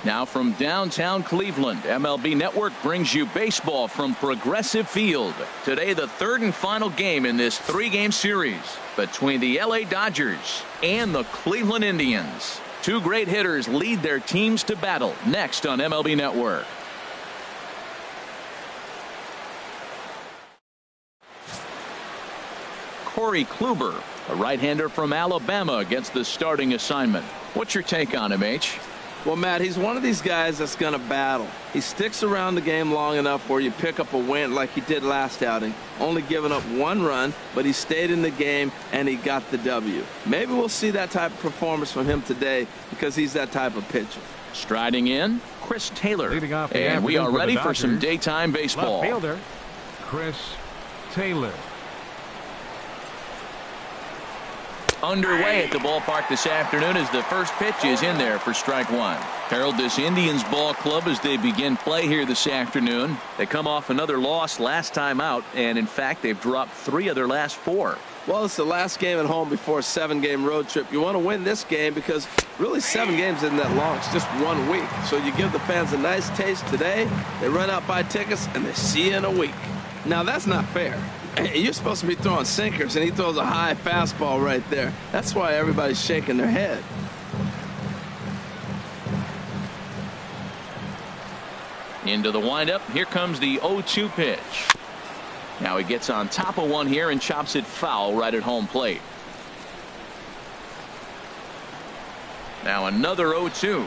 Now from downtown Cleveland, MLB Network brings you baseball from Progressive Field. Today, the third and final game in this three-game series between the LA Dodgers and the Cleveland Indians. Two great hitters lead their teams to battle next on MLB Network. Corey Kluber, a right-hander from Alabama, gets the starting assignment. What's your take on him, H? Well, Matt, he's one of these guys that's going to battle. He sticks around the game long enough where you pick up a win like he did last outing, only giving up one run, but he stayed in the game and he got the W. Maybe we'll see that type of performance from him today because he's that type of pitcher. Striding in, Chris Taylor. And we are ready for some daytime baseball. Left fielder, Chris Taylor. Underway at the ballpark this afternoon as the first pitch is in there for strike one. Harold, this Indians ball club, as they begin play here this afternoon, they come off another loss last time out, and in fact they've dropped 3 of their last 4. Well, it's the last game at home before a 7-game road trip. You want to win this game because really 7 games isn't that long. It's just 1 week. So you give the fans a nice taste today, they run out, buy tickets, and they see you in a week. Now that's not fair. You're supposed to be throwing sinkers, and he throws a high fastball right there. That's why everybody's shaking their head. Into the windup. Here comes the 0-2 pitch. Now he gets on top of one here and chops it foul right at home plate. Now another 0-2.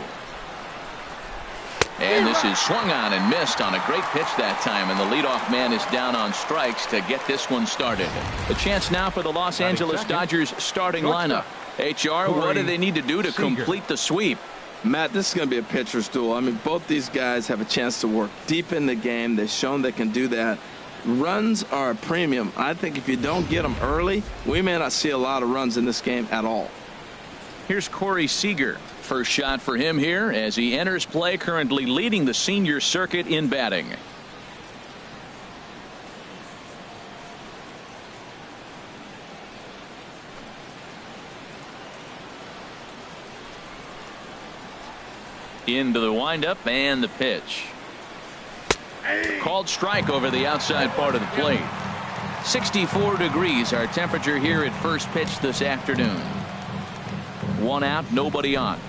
And this is swung on and missed on a great pitch that time, and the leadoff man is down on strikes to get this one started. A chance now for the Los Angeles Dodgers starting lineup. HR, what do they need to do to complete the sweep? Matt, this is going to be a pitcher's duel. I mean, both these guys have a chance to work deep in the game. They've shown they can do that. Runs are a premium. I think if you don't get them early, we may not see a lot of runs in this game at all. Here's Corey Seager. First shot for him here as he enters play, currently leading the senior circuit in batting. Into the windup and the pitch. Called strike over the outside part of the plate. 64 degrees our temperature here at first pitch this afternoon. 1 out, nobody on.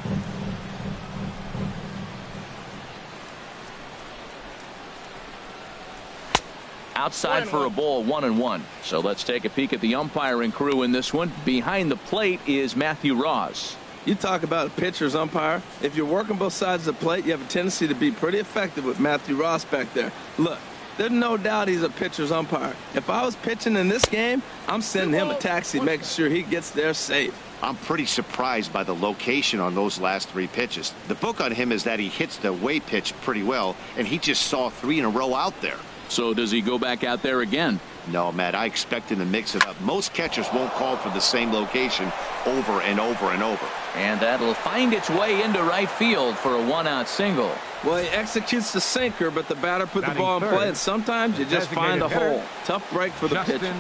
Outside for a ball, 1-1. So let's take a peek at the umpiring crew in this one. Behind the plate is Matthew Ross. You talk about a pitcher's umpire. If you're working both sides of the plate, you have a tendency to be pretty effective with Matthew Ross back there. Look, there's no doubt he's a pitcher's umpire. If I was pitching in this game, I'm sending him a taxi, making sure he gets there safe. I'm pretty surprised by the location on those last 3 pitches. The book on him is that he hits the away pitch pretty well, and he just saw 3 in a row out there. So does he go back out there again? No, Matt, I expect him to mix it up. Most catchers won't call for the same location over and over and over. And that'll find its way into right field for a 1-out single. Well, he executes the sinker, but the batter put the ball in play, and sometimes you just find a hole. Tough break for the pitcher.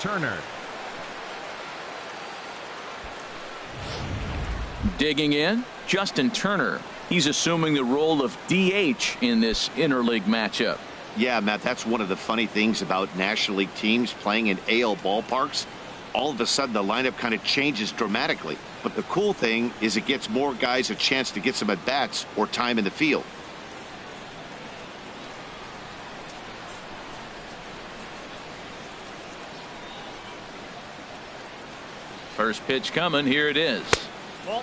Turner. Digging in, Justin Turner. He's assuming the role of DH in this interleague matchup. Yeah, Matt, that's one of the funny things about National League teams playing in AL ballparks. All of a sudden, the lineup kind of changes dramatically. But the cool thing is it gets more guys a chance to get some at-bats or time in the field. First pitch coming. Here it is. Ball.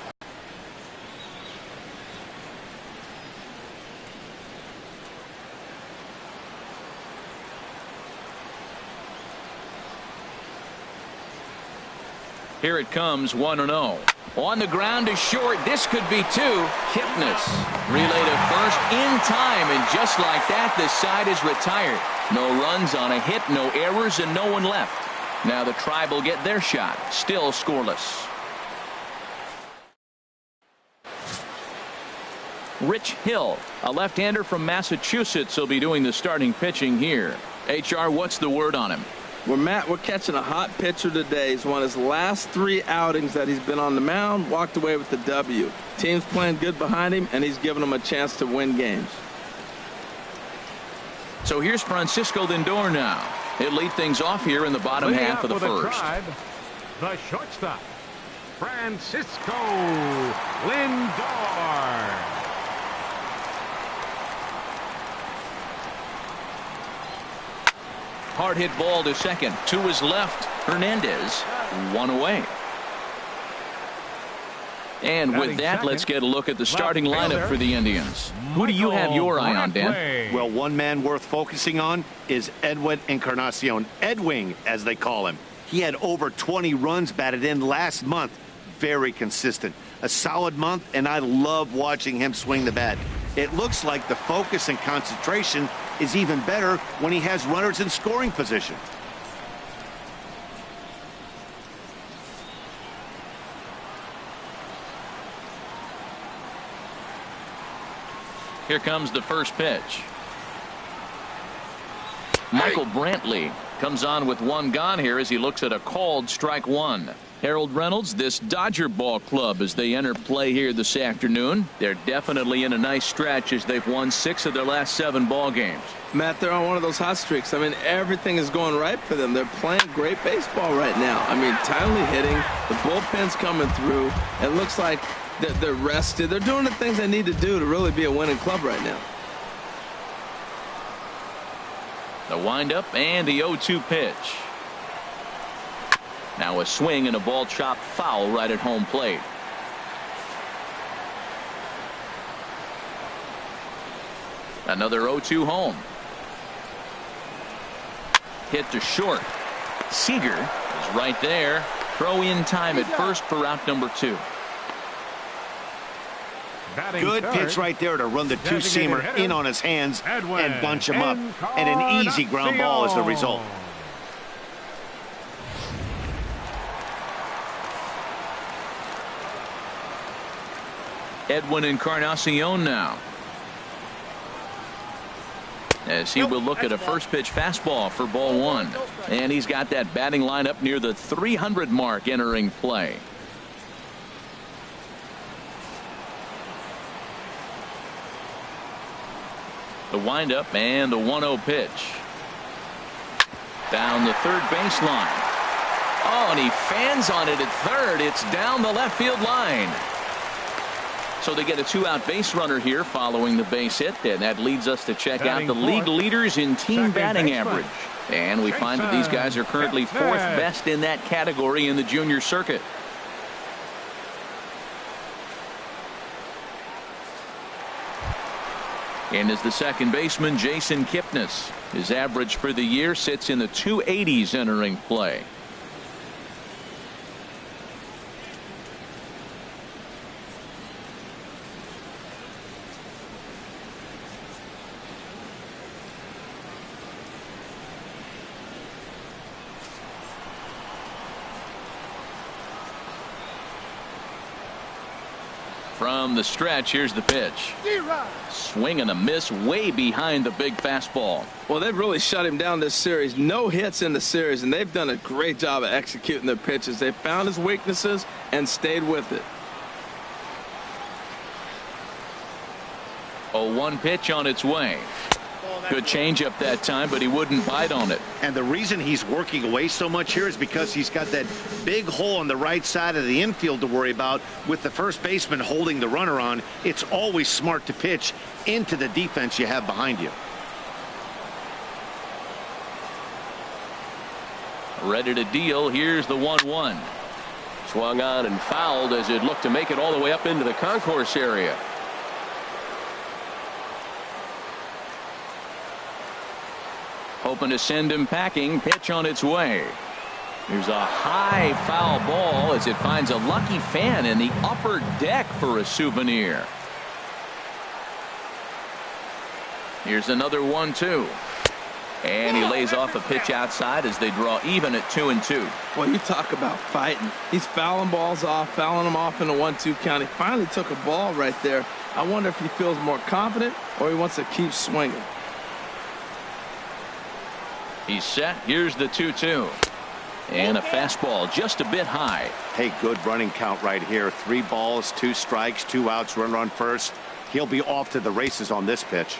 Here it comes, 1-0. On the ground to short. This could be 2. Kipnis relay to first in time, and just like that, the side is retired. No runs on a hit, no errors, and no one left. Now the Tribe will get their shot. Still scoreless. Rich Hill, a left-hander from Massachusetts, will be doing the starting pitching here. HR, what's the word on him? Well, Matt, we're catching a hot pitcher today. He's won his last 3 outings that he's been on the mound, walked away with the W. Team's playing good behind him, and he's giving them a chance to win games. So here's Francisco Lindor now. He'll lead things off here in the bottom half of the first. The shortstop, Francisco Lindor. Hard hit ball to second. To his left, Hernandez. 1 away. And with that, let's get a look at the starting lineup for the Indians. Who do you have your eye on, Dan? Well, one man worth focusing on is Edwin Encarnacion. Edwing, as they call him. He had over 20 runs batted in last month. Very consistent. A solid month, and I love watching him swing the bat. It looks like the focus and concentration is even better when he has runners in scoring position. Here comes the first pitch. Michael Brantley comes on with 1 gone here as he looks at a called strike 1. Harold Reynolds, this Dodger ball club as they enter play here this afternoon. They're definitely in a nice stretch as they've won 6 of their last 7 ball games. Matt, they're on one of those hot streaks. I mean, everything is going right for them. They're playing great baseball right now. I mean, timely hitting, the bullpen's coming through. It looks like they're rested. They're doing the things they need to do to really be a winning club right now. The windup and the 0-2 pitch. Now a swing and a ball chopped foul right at home plate. Another 0-2 home. Hit to short. Seager is right there. Throw in time at first for out number 2. Good pitch right there to run the 2-seamer in on his hands and bunch him up. And an easy ground ball is the result. Edwin Encarnacion now, as he will look at a first pitch fastball for ball 1. And he's got that batting line up near the 300 mark entering play. The windup and the 1-0 pitch. Down the third baseline. Oh, and he fans on it at third. It's down the left field line. So they get a 2-out base runner here following the base hit, and that leads us to check out the league leaders in team batting average. And we find that these guys are currently 4th best in that category in the junior circuit. And as the second baseman, Jason Kipnis. His average for the year sits in the 280s entering play. From the stretch, here's the pitch. Swing and a miss way behind the big fastball. Well, they've really shut him down this series. No hits in the series, and they've done a great job of executing their pitches. They found his weaknesses and stayed with it. 0-1 pitch on its way. Good changeup that time, but he wouldn't bite on it. And the reason he's working away so much here is because he's got that big hole on the right side of the infield to worry about. With the first baseman holding the runner on, it's always smart to pitch into the defense you have behind you. Ready to deal. Here's the 1-1. Swung on and fouled as it looked to make it all the way up into the concourse area. Hoping to send him packing. Pitch on its way. Here's a high foul ball as it finds a lucky fan in the upper deck for a souvenir. Here's another 1-2. And he lays off a pitch outside as they draw even at 2-2. Well, you talk about fighting. He's fouling balls off, fouling them off in a 1-2 count. He finally took a ball right there. I wonder if he feels more confident or he wants to keep swinging. He's set. Here's the 2-2. And a fastball just a bit high. Hey, good running count right here. 3 balls, 2 strikes, 2 outs, runner on first. He'll be off to the races on this pitch.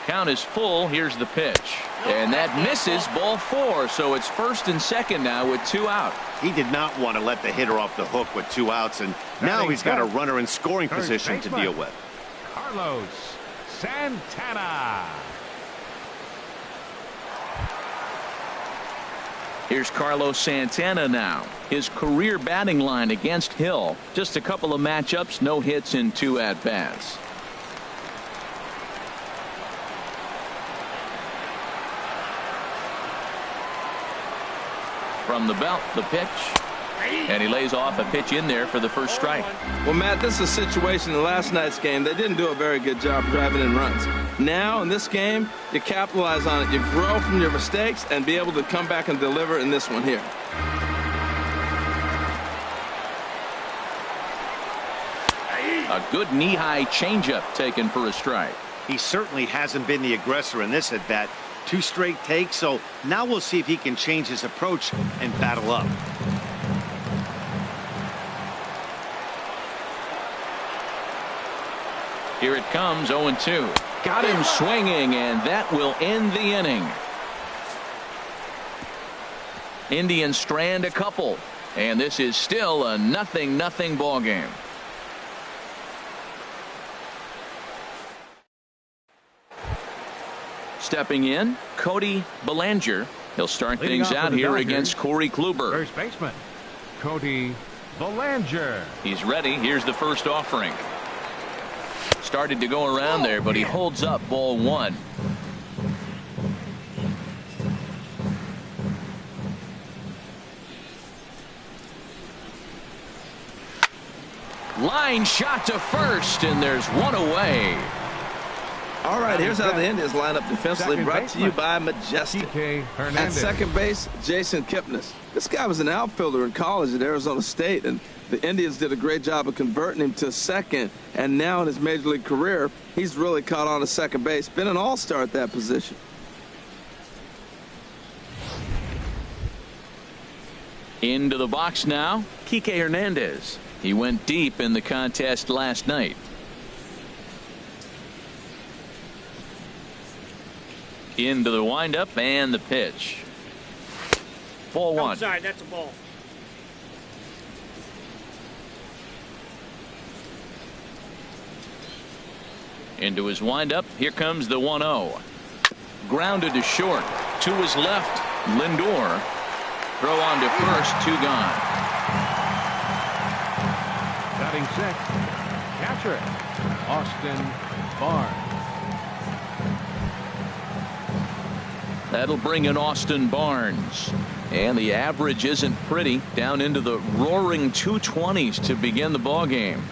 Count is full. Here's the pitch. And that misses, ball 4. So it's first and second now with 2 out. He did not want to let the hitter off the hook with 2 outs, and now he's got a runner in scoring position to deal with. Carlos Santana. Here's Carlos Santana now. His career batting line against Hill. Just a couple of matchups, no hits in 2 at-bats. From the belt, the pitch. And he lays off a pitch in there for the first strike. Well, Matt, this is a situation in last night's game. They didn't do a very good job driving in runs. Now, in this game, you capitalize on it. You grow from your mistakes and be able to come back and deliver in this one here. A good knee-high changeup taken for a strike. He certainly hasn't been the aggressor in this at-bat. 2 straight takes, so now we'll see if he can change his approach and battle up. Here it comes, 0-2. Got him swinging, and that will end the inning. Indians strand a couple, and this is still a 0-0 ball game. Stepping in, Cody Bellinger. He'll start things out here against Corey Kluber. First baseman, Cody Bellinger. He's ready. Here's the first offering. Started to go around there, but he holds up ball 1. Line shot to first, and there's 1 away. All right, here's how the Indians line up defensively, brought to you by Majestic. At second base, Jason Kipnis. This guy was an outfielder in college at Arizona State, and the Indians did a great job of converting him to second, and now in his major league career, he's really caught on to second base. Been an all-star at that position. Into the box now, Kike Hernandez. He went deep in the contest last night. Into the windup and the pitch. Ball 1. Outside, that's a ball. Into his windup. Here comes the 1-0. Grounded to short. To his left, Lindor. Throw on to first, 2 gone. Batting sixth, catcher Austin Barnes. That'll bring in Austin Barnes. And the average isn't pretty, down into the roaring 220s to begin the ball game.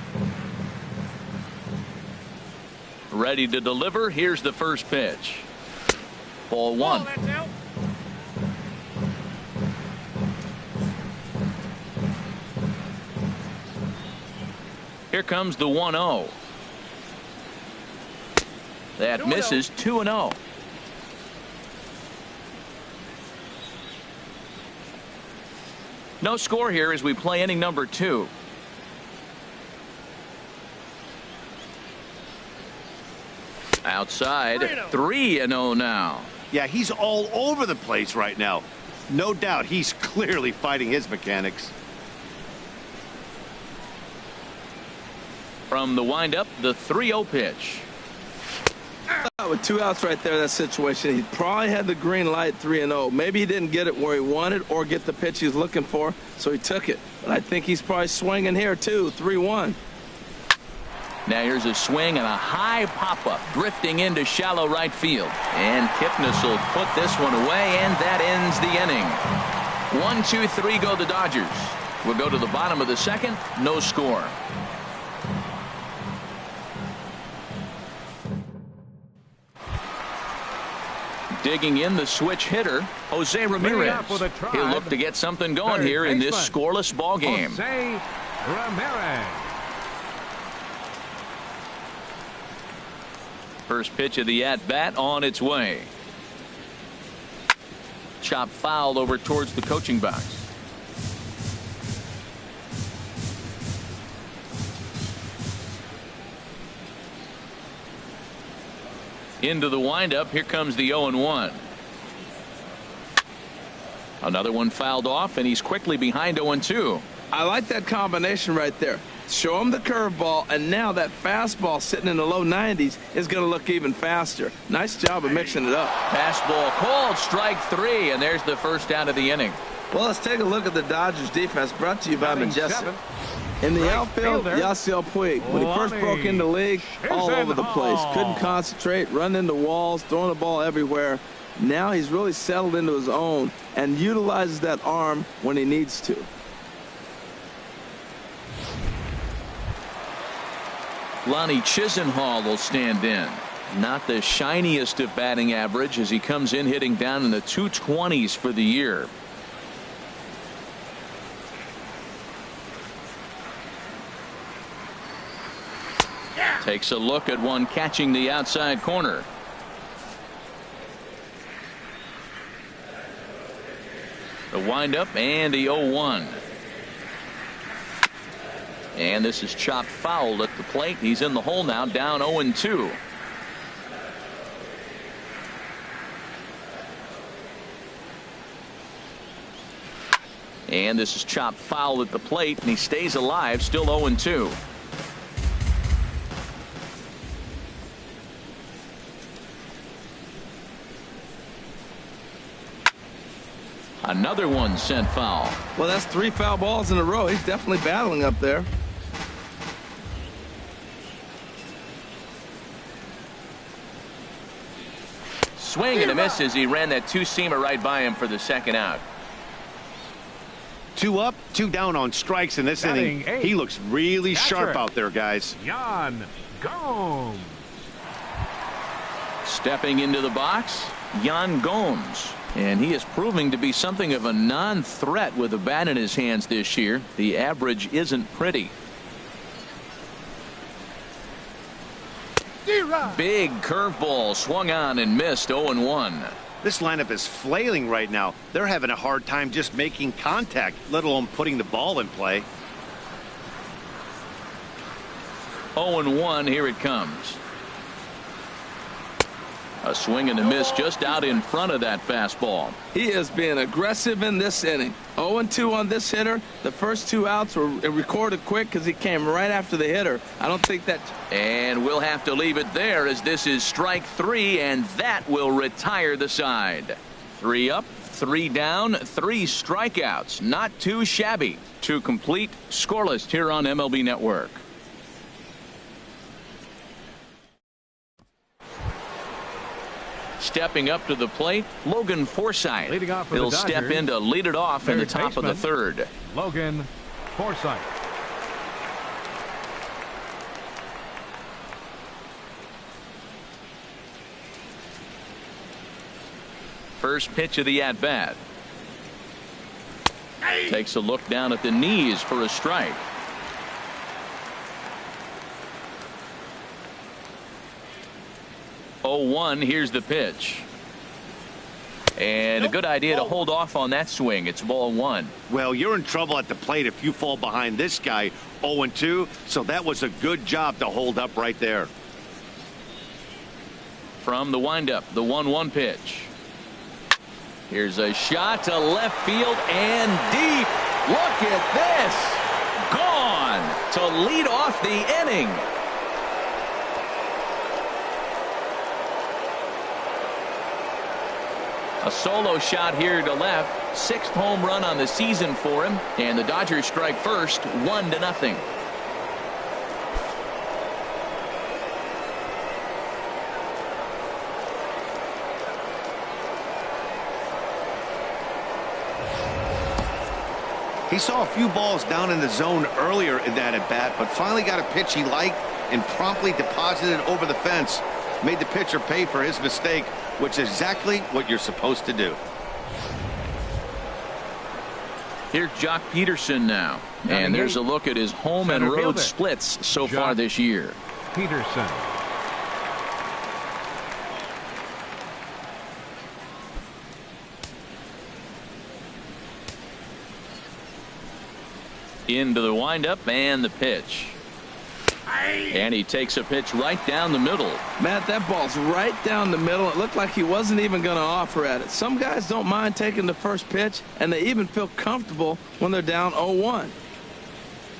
Ready to deliver. Here's the first pitch. Ball 1. That's out. Here comes the 1-0. That misses. 2-0. No score here as we play inning number 2. Outside, 3-0 now. Yeah, he's all over the place right now. No doubt he's clearly fighting his mechanics. From the windup, the 3-0 pitch. With 2 outs right there, that situation, he probably had the green light 3-0. Maybe he didn't get it where he wanted or get the pitch he's looking for, so he took it. But I think he's probably swinging here, too. 3-1. Now here's a swing and a high pop-up drifting into shallow right field. And Kipnis will put this one away, and that ends the inning. 1-2-3 go the Dodgers. We'll go to the bottom of the second. No score. Digging in the switch hitter, Jose Ramirez. He'll look to get something going here in this scoreless ball game. Jose Ramirez. First pitch of the at-bat on its way. Chop foul over towards the coaching box. Into the windup. Here comes the 0-1. Another one fouled off, and he's quickly behind 0-2. I like that combination right there. Show him the curveball, and now that fastball sitting in the low 90s is going to look even faster. Nice job of mixing it up. Fastball called, strike 3, and there's the first out of the inning. Well, let's take a look at the Dodgers defense, brought to you by Majestic. In the outfield, Yasiel Puig. When he first broke into the league, all over the place. Couldn't concentrate, run into walls, throwing the ball everywhere. Now he's really settled into his own and utilizes that arm when he needs to. Lonnie Chisenhall will stand in. Not the shiniest of batting average as he comes in hitting down in the 220s for the year. Takes a look at one catching the outside corner. The windup and the 0-1. And this is chopped foul at the plate. He's in the hole now, down 0-2. And this is chopped foul at the plate, and he stays alive, still 0-2. Another one sent foul. Well, that's 3 foul balls in a row. He's definitely battling up there. Swing and a miss as he ran that two-seamer right by him for the second out. 2 up, 2 down on strikes in this inning. He looks really sharp out there, guys. Yan Gomes. Stepping into the box, Yan Gomes. And he is proving to be something of a non-threat with a bat in his hands this year. The average isn't pretty. Big curveball swung on and missed. 0-1. This lineup is flailing right now. They're having a hard time just making contact, let alone putting the ball in play. 0-1. Here it comes. A swing and a miss just out in front of that fastball. He is being aggressive in this inning. 0-2 on this hitter. The first 2 outs were recorded quick because he came right after the hitter. I don't think that. And we'll have to leave it there as this is strike 3, and that will retire the side. 3 up, 3 down, 3 strikeouts. Not too shabby. To complete, scoreless here on MLB Network. Stepping up to the plate, Logan Forsythe. Leading off for He'll the step in to lead it off in the top of the 3rd. Logan Forsythe. First pitch of the at-bat. Takes a look down at the knees for a strike. Here's the pitch. And a good idea to hold off on that swing. It's ball 1. Well, you're in trouble at the plate if you fall behind this guy 0-2. So that was a good job to hold up right there. From the windup, the 1-1 pitch. Here's a shot to left field and deep. Look at this. Gone to lead off the inning. A solo shot here to left. 6th home run on the season for him. And the Dodgers strike first, 1-0. He saw a few balls down in the zone earlier in that at bat, but finally got a pitch he liked and promptly deposited it over the fence. Made the pitcher pay for his mistake, which is exactly what you're supposed to do. Here's Jock Peterson now. And there's a look at his home and road splits so far this year. Peterson. Into the windup and the pitch. And he takes a pitch right down the middle. Matt, that ball's right down the middle. It looked like he wasn't even going to offer at it. Some guys don't mind taking the first pitch, and they even feel comfortable when they're down 0-1.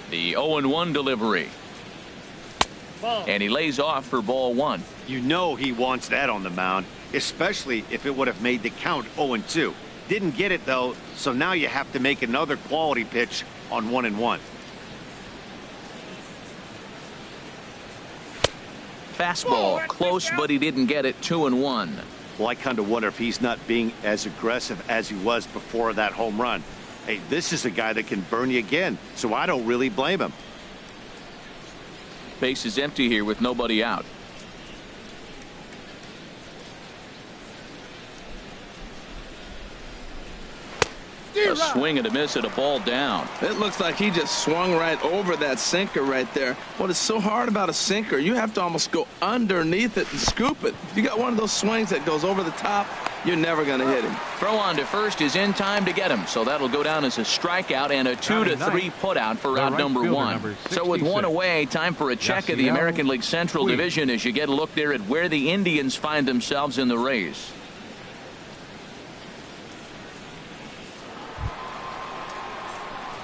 The 0-1 delivery. And he lays off for ball 1. You know he wants that on the mound, especially if it would have made the count 0-2. Didn't get it, though, so now you have to make another quality pitch on 1-1. Fastball close, but he didn't get it. 2-1. Well, I kind of wonder if he's not being as aggressive as he was before that home run. Hey, this is a guy that can burn you again, so I don't really blame him. Base is empty here with nobody out. A swing and a miss at a ball down. It looks like he just swung right over that sinker right there. What is so hard about a sinker, you have to almost go underneath it and scoop it. If you got one of those swings that goes over the top, you're never going to hit him. Throw on to first is in time to get him, so that'll go down as a strikeout and a 2-3 putout for out number 1. So with one away, time for a check of the American League Central Division as you get a look there at where the Indians find themselves in the race.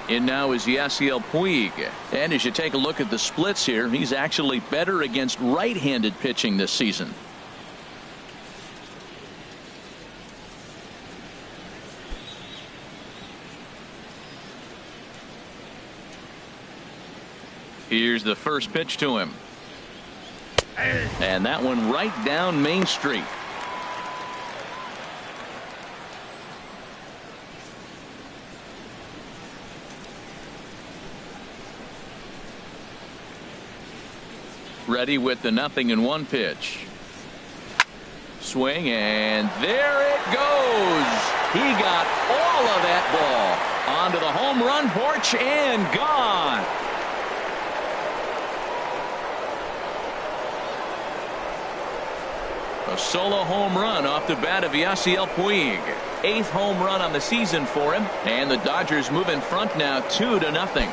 In now is Yasiel Puig. And as you take a look at the splits here, he's actually better against right-handed pitching this season. Here's the first pitch to him. And that one right down Main Street. Ready with the 0-1 pitch. Swing, and there it goes. He got all of that ball onto the home run porch and gone. A solo home run off the bat of Yasiel Puig. 8th home run on the season for him, and the Dodgers move in front now 2-0.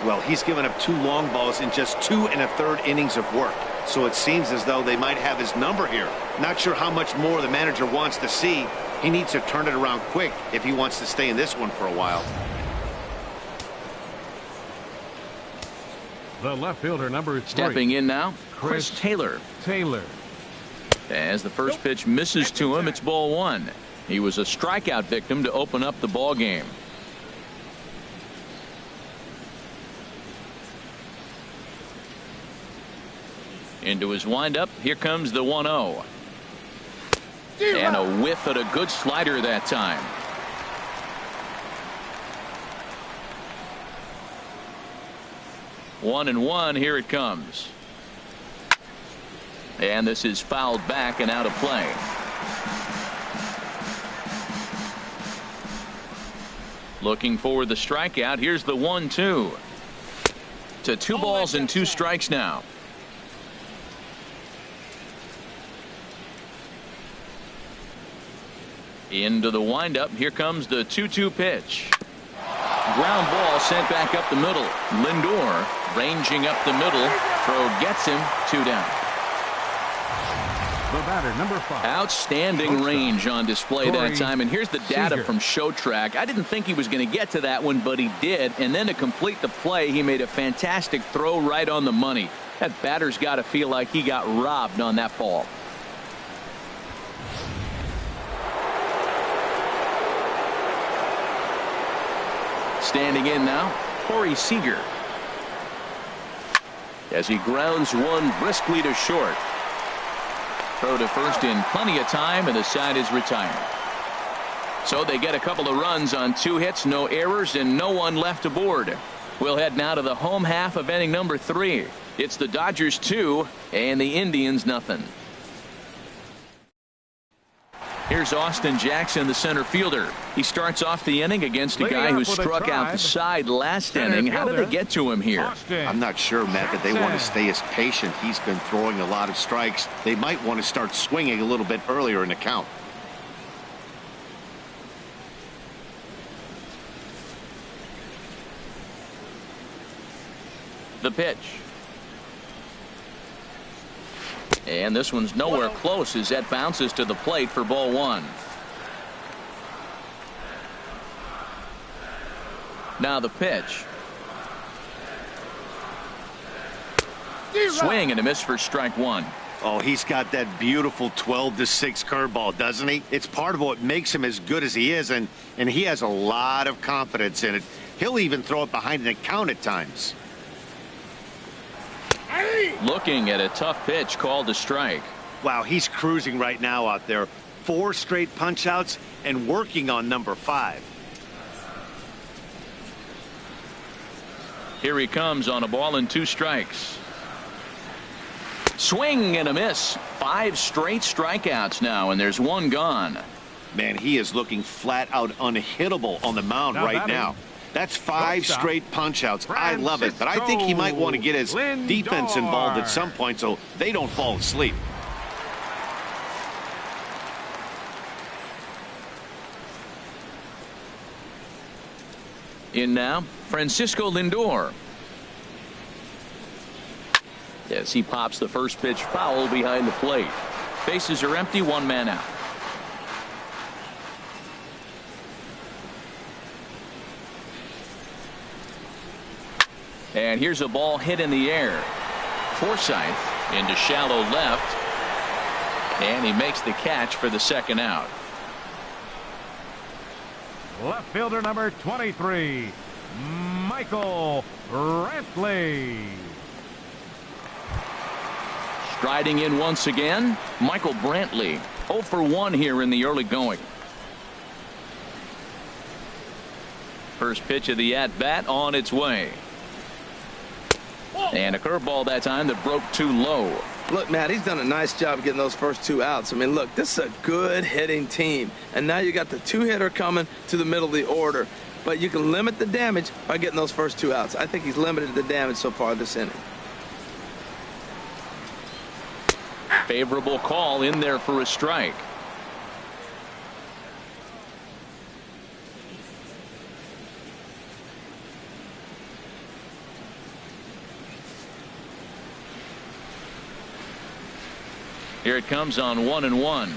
Well, he's given up 2 long balls in just 2 1/3 innings of work. So it seems as though they might have his number here. Not sure how much more the manager wants to see. He needs to turn it around quick if he wants to stay in this one for a while. The left fielder, number 3. Stepping in now, Chris Taylor. As the first pitch misses to him, it's ball 1. He was a strikeout victim to open up the ball game. Into his windup. Here comes the 1-0. And a whiff at a good slider that time. One and one. Here it comes. And this is fouled back and out of play. Looking for the strikeout. Here's the 1-2. To 2 balls and 2 strikes now. Into the windup. Here comes the 2-2 pitch. Ground ball sent back up the middle. Lindor ranging up the middle. Throw gets him. 2 down. The batter, number 5. Outstanding range on display that time. And here's the data from ShowTrack. I didn't think he was going to get to that one, but he did. And then to complete the play, he made a fantastic throw right on the money. That batter's got to feel like he got robbed on that ball. Standing in now, Corey Seager. As he grounds one briskly to short. Throw to first in plenty of time, and the side is retired. So they get a couple of runs on 2 hits, no errors, and no one left aboard. We'll head now to the home half of inning number 3. It's the Dodgers 2 and the Indians nothing. Here's Austin Jackson, the center fielder. He starts off the inning against a guy who struck out the side last inning. How did they get to him here? I'm not sure, Matt, that they want to stay as patient. He's been throwing a lot of strikes. They might want to start swinging a little bit earlier in the count. The pitch. And this one's nowhere close as that bounces to the plate for ball one. Now the pitch. Swing and a miss for strike one. Oh, he's got that beautiful 12-6 curveball, doesn't he? It's part of what makes him as good as he is, and he has a lot of confidence in it. He'll even throw it behind the count at times. Looking at a tough pitch called a strike. Wow, he's cruising right now out there. 4 straight punch outs and working on number 5. Here he comes on a ball and 2 strikes. Swing and a miss. 5 straight strikeouts now, and there's 1 gone. Man, he is looking flat out unhittable on the mound right now. That's 5 straight punch outs. I love it, but I think he might want to get his defense involved at some point so they don't fall asleep. In now, Francisco Lindor. As he pops the first pitch foul behind the plate. Bases are empty, 1 man out. And here's a ball hit in the air. Forsythe into shallow left. And he makes the catch for the 2nd out. Left fielder number 23, Michael Brantley. Striding in once again, Michael Brantley. 0 for 1 here in the early going. First pitch of the at-bat on its way. And a curveball that time that broke too low. Look, Matt, he's done a nice job getting those first 2 outs. I mean, look, this is a good hitting team. And now you got the 2-hitter coming to the middle of the order. But you can limit the damage by getting those first 2 outs. I think he's limited the damage so far this inning. Favorable call in there for a strike. Here it comes on 1-1.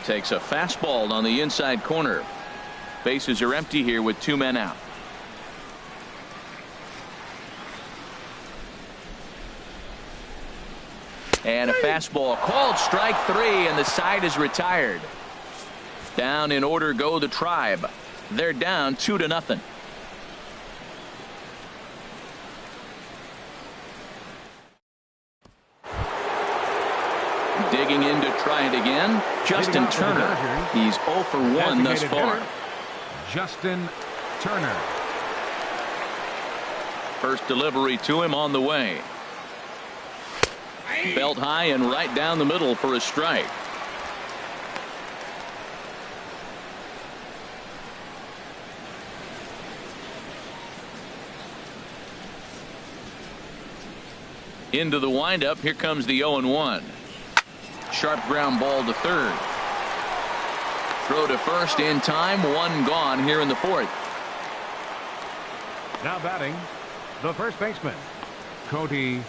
Takes a fastball on the inside corner. Bases are empty here with 2 men out. And a fastball called strike 3, and the side is retired. Down in order go the Tribe. They're down 2-0. Digging in to try it again, Justin Turner. He's 0 for 1 thus far. Justin Turner. First delivery to him on the way. Belt high and right down the middle for a strike. Into the windup. Here comes the 0-1. Sharp ground ball to third. Throw to first in time. 1 gone here in the 4th. Now batting, the first baseman, Cody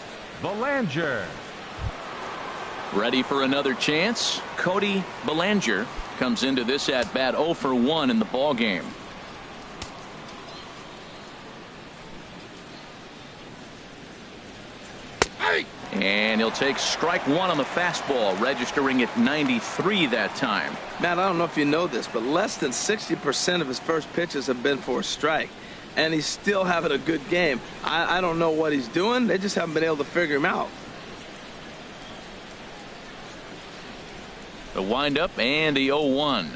Bellinger. Ready for another chance. Cody Bellinger comes into this at bat 0 for 1 in the ball game. And he'll take strike 1 on the fastball, registering at 93 that time. Matt, I don't know if you know this, but less than 60% of his first pitches have been for a strike. And he's still having a good game. I don't know what he's doing. They just haven't been able to figure him out. The windup and the 0-1.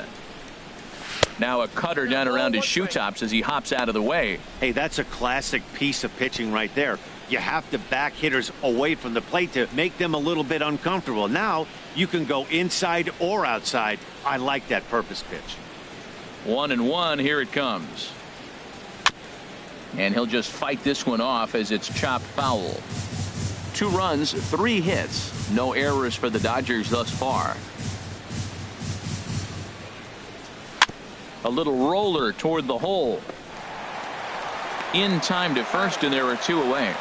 Now a cutter down around his shoe tops as he hops out of the way. Hey, that's a classic piece of pitching right there. you have to back hitters away from the plate to make them a little bit uncomfortable. Now you can go inside or outside. I like that purpose pitch. 1-1. Here it comes. And he'll just fight this one off as it's chopped foul. 2 runs, 3 hits. No errors for the Dodgers thus far. A little roller toward the hole. In time to first, and there are 2 away.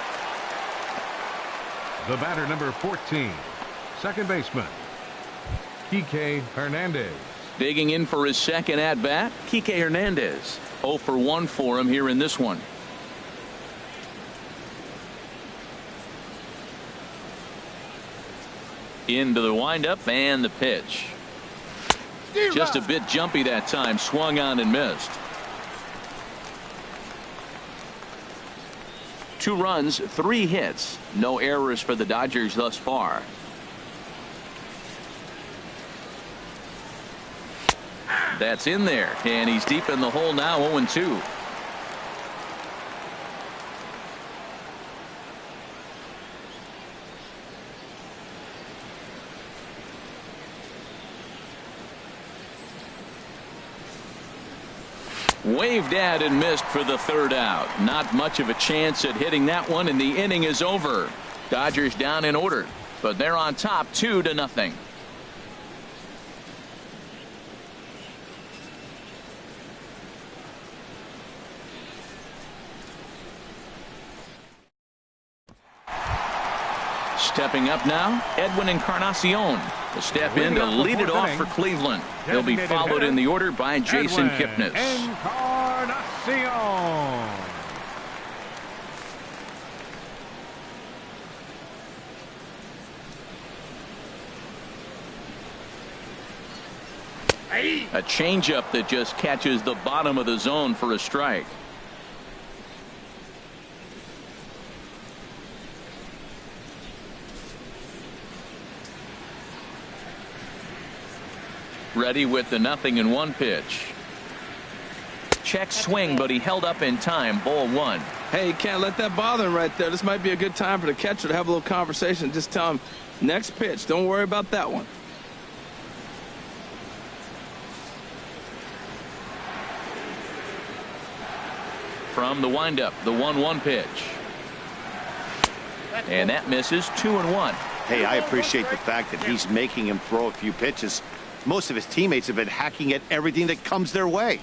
The batter, number 14, second baseman, CLE Hernandez. Digging in for his second at bat, CLE Hernandez. 0 for 1 for him here in this one. Into the windup and the pitch. Just a bit jumpy that time. Swung on and missed. 2 runs, 3 hits. No errors for the Dodgers thus far. That's in there, and he's deep in the hole now. 0-2. Waved at and missed for the 3rd out. Not much of a chance at hitting that one, and the inning is over. Dodgers down in order, but they're on top 2-0. Stepping up now, Edwin Encarnacion will step in to lead it off for Cleveland. He'll be followed in the order by Jason Kipnis. Encarnacion. A changeup that just catches the bottom of the zone for a strike. Ready with the 0-1 pitch. Check swing, but he held up in time. Ball 1. Hey, you can't let that bother him right there. This might be a good time for the catcher to have a little conversation. Just tell him, next pitch. Don't worry about that one. From the windup, the 1-1 pitch. And that misses. 2-1. Hey, I appreciate the fact that he's making him throw a few pitches. Most of his teammates have been hacking at everything that comes their way.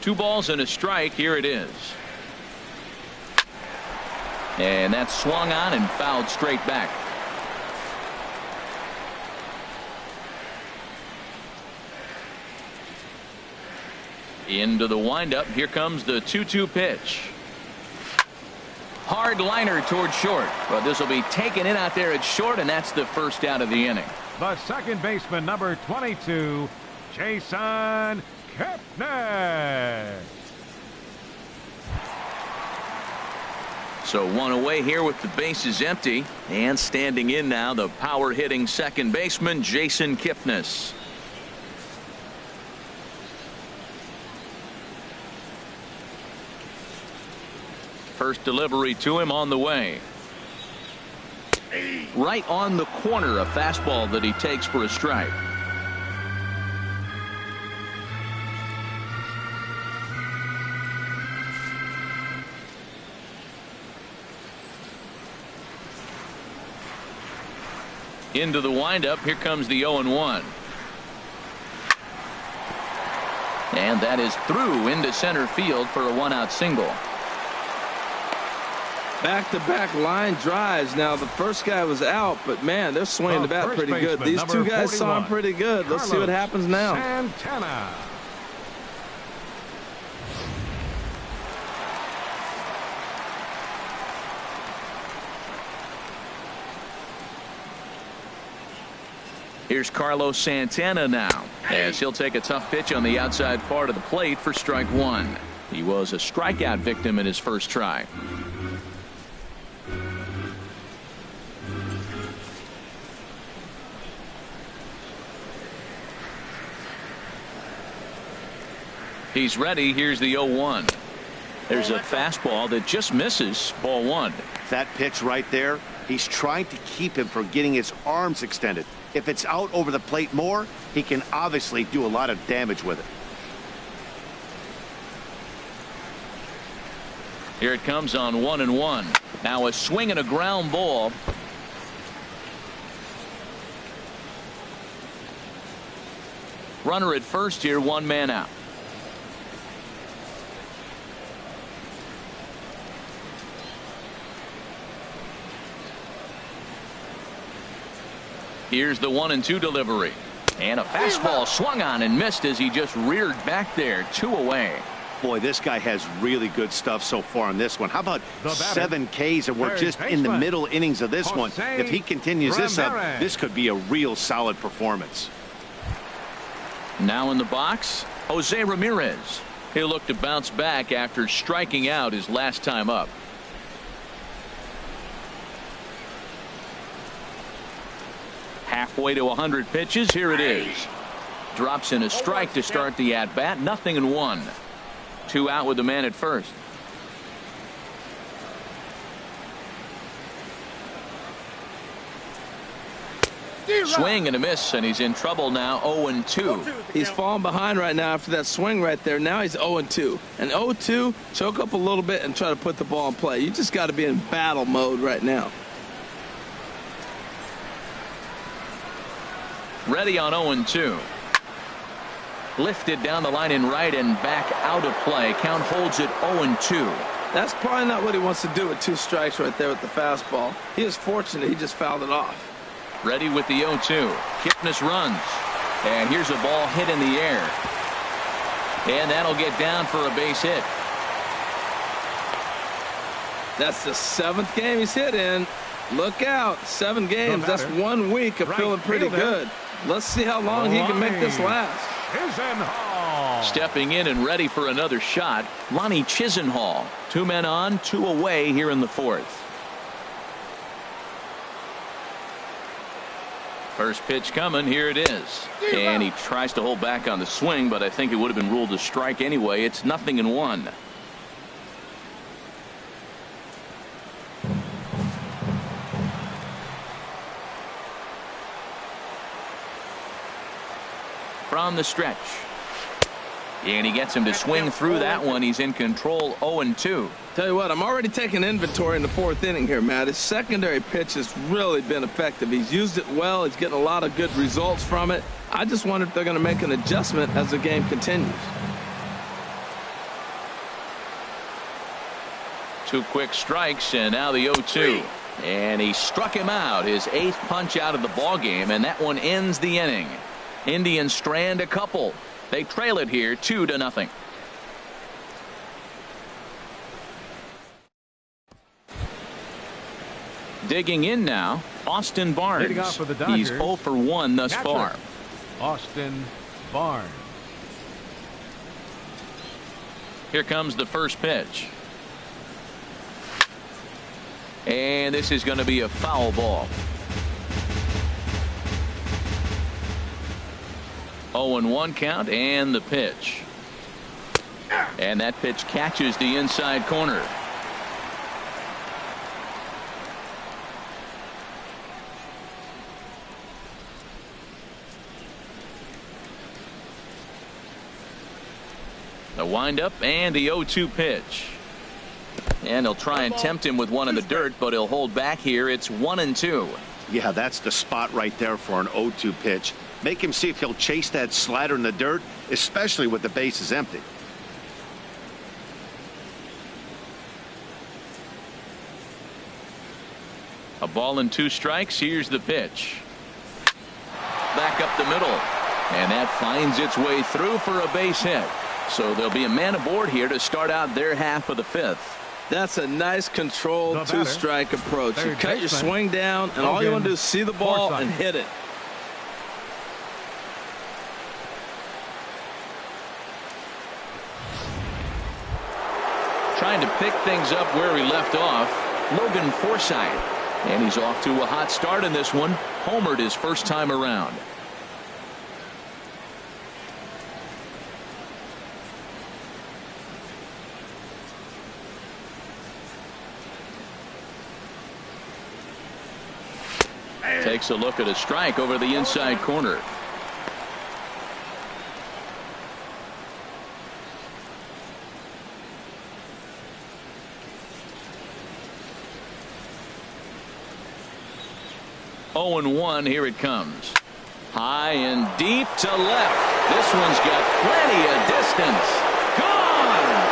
2 balls and a strike. Here it is. And that's swung on and fouled straight back. Into the windup. Here comes the 2-2 pitch. Hard liner toward short. But this will be taken in out there at short, and that's the 1st out of the inning. The second baseman, number 22, Jason Kipnis. So 1 away here with the bases empty, and standing in now, the power hitting second baseman, Jason Kipnis. First delivery to him on the way. Right on the corner, a fastball that he takes for a strike. Into the windup. Here comes the 0-1. And that is through into center field for a 1-out single. Back-to-back line drives. Now, the first guy was out, but, man, they're swinging the bat pretty good. These 2 guys saw him pretty good. Let's see what happens now. Santana. Here's Carlos Santana now, as he'll take a tough pitch on the outside part of the plate for strike 1. He was a strikeout victim in his first try. He's ready. Here's the 0-1. There's a fastball that just misses. Ball one. That pitch right there, he's trying to keep him from getting his arms extended. If it's out over the plate more, he can obviously do a lot of damage with it. Here it comes on 1-1. Now a swing and a ground ball. Runner at first here, one man out. Here's the 1-2 delivery. And a fastball swung on and missed as he just reared back there. 2 away. Boy, this guy has really good stuff so far on this one. How about 7 Ks, and we're just in the middle innings of this one. If he continues this up, this could be a real solid performance. Now in the box, Jose Ramirez. He'll look to bounce back after striking out his last time up. Halfway to 100 pitches. Here it is. Drops in a strike to start the at-bat. 0-1. 2 out with the man at first. Swing and a miss, and he's in trouble now. 0-2. He's falling behind right now after that swing right there. Now he's 0-2. And 0-2, choke up a little bit and try to put the ball in play. You just got to be in battle mode right now. Ready on 0-2. Lifted down the line in right and back out of play. Count holds it 0-2. That's probably not what he wants to do with 2 strikes right there with the fastball. He is fortunate he just fouled it off. Ready with the 0-2. Kipnis runs. And here's a ball hit in the air. And that'll get down for a base hit. That's the 7th game he's hit in. Look out. 7 games. That's 1 week of feeling pretty good. Let's see how long he can make this last. Stepping in and ready for another shot, Lonnie Chisenhall. 2 men on, 2 away here in the 4th. First pitch coming. Here it is. And he tries to hold back on the swing, but I think it would have been ruled a strike anyway. It's 0-1. From the stretch. And he gets him to swing through that one. He's in control. 0-2. Tell you what, I'm already taking inventory in the 4th inning here, Matt. His secondary pitch has really been effective. He's used it well. He's getting a lot of good results from it. I just wonder if they're going to make an adjustment as the game continues. 2 quick strikes, and now the 0-2. And he struck him out. His 8th punch out of the ball game, and that one ends the inning. Indians strand a couple. They trail it here 2-0. Digging in now, Austin Barnes. He's 0 for 1 thus far. Austin Barnes. Here comes the first pitch. And this is going to be a foul ball. 0-1 count, and the pitch. And that pitch catches the inside corner. The windup and the 0-2 pitch. And he'll try and tempt him with one in the dirt, but he'll hold back here. It's 1-2. Yeah, that's the spot right there for an 0-2 pitch. Make him see if he'll chase that slider in the dirt, especially with the bases empty. A ball and 2 strikes. Here's the pitch. Back up the middle. And that finds its way through for a base hit. So there'll be a man aboard here to start out their half of the 5th. That's a nice controlled 2-strike approach. You cut your swing down, and all you want to do is see the ball and hit it. Trying to pick things up where he left off, Logan Forsythe. And he's off to a hot start in this one. Homered his first time around. Takes a look at a strike over the inside corner. Oh and 1. Here it comes. High and deep to left. This one's got plenty of distance. Gone!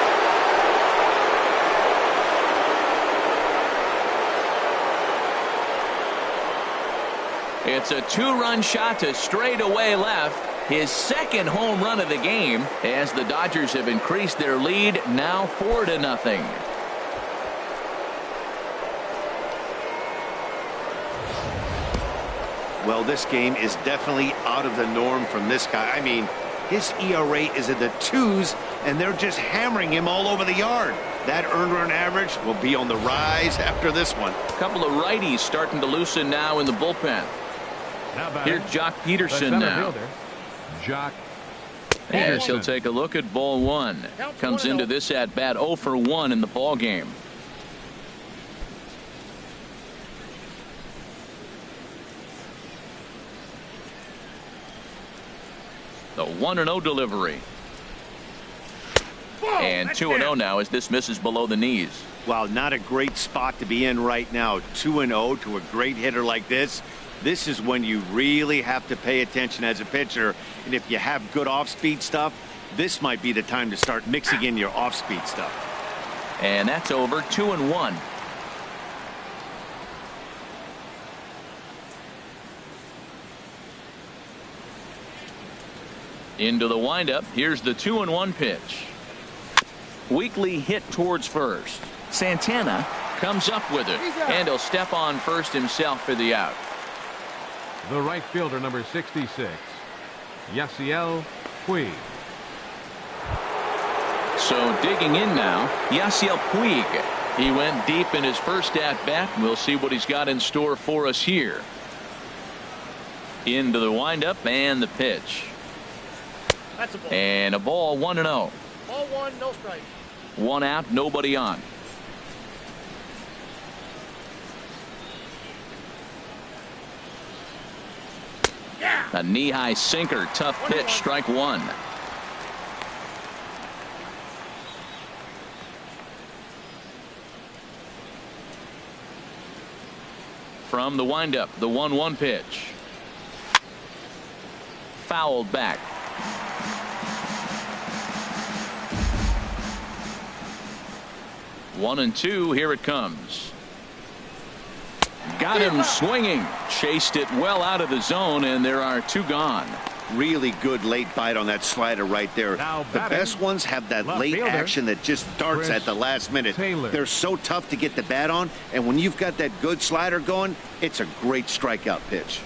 It's a 2-run shot to straightaway left. His second home run of the game as the Dodgers have increased their lead now 4-0. Well, this game is definitely out of the norm from this guy. I mean, his ERA is in the 2s, and they're just hammering him all over the yard. That earned run average will be on the rise after this one. A couple of righties starting to loosen now in the bullpen. Here's Jock Peterson now. Jock Yes, he'll take a look at ball 1. Comes into this at bat 0 for 1 in the ball game. The 1-0 delivery. And 2-0 now as this misses below the knees. Wow, not a great spot to be in right now. 2-0 to a great hitter like this. This is when you really have to pay attention as a pitcher. And if you have good off-speed stuff, this might be the time to start mixing in your off-speed stuff. And that's over. 2-1. Into the windup. Here's the 2-1 pitch. Weakly hit towards first. Santana comes up with it, and he'll step on first himself for the out. The right fielder, number 66, Yasiel Puig. So digging in now, Yasiel Puig. He went deep in his first at bat. We'll see what he's got in store for us here. Into the windup and the pitch. That's a ball. And a ball. 1-0. Ball 1, no strike. 1 out, nobody on. Yeah. A knee-high sinker, tough pitch, strike 1. From the windup, the 1-1 pitch. Fouled back. 1-2. Here it comes. Got him swinging. Chased it well out of the zone, and there are 2 gone. Really good late bite on that slider right there. Now The batting, best ones have that left late fielder, action that just darts Chris at the last minute. Taylor. They're so tough to get the bat on, and when you've got that good slider going, it's a great strikeout pitch.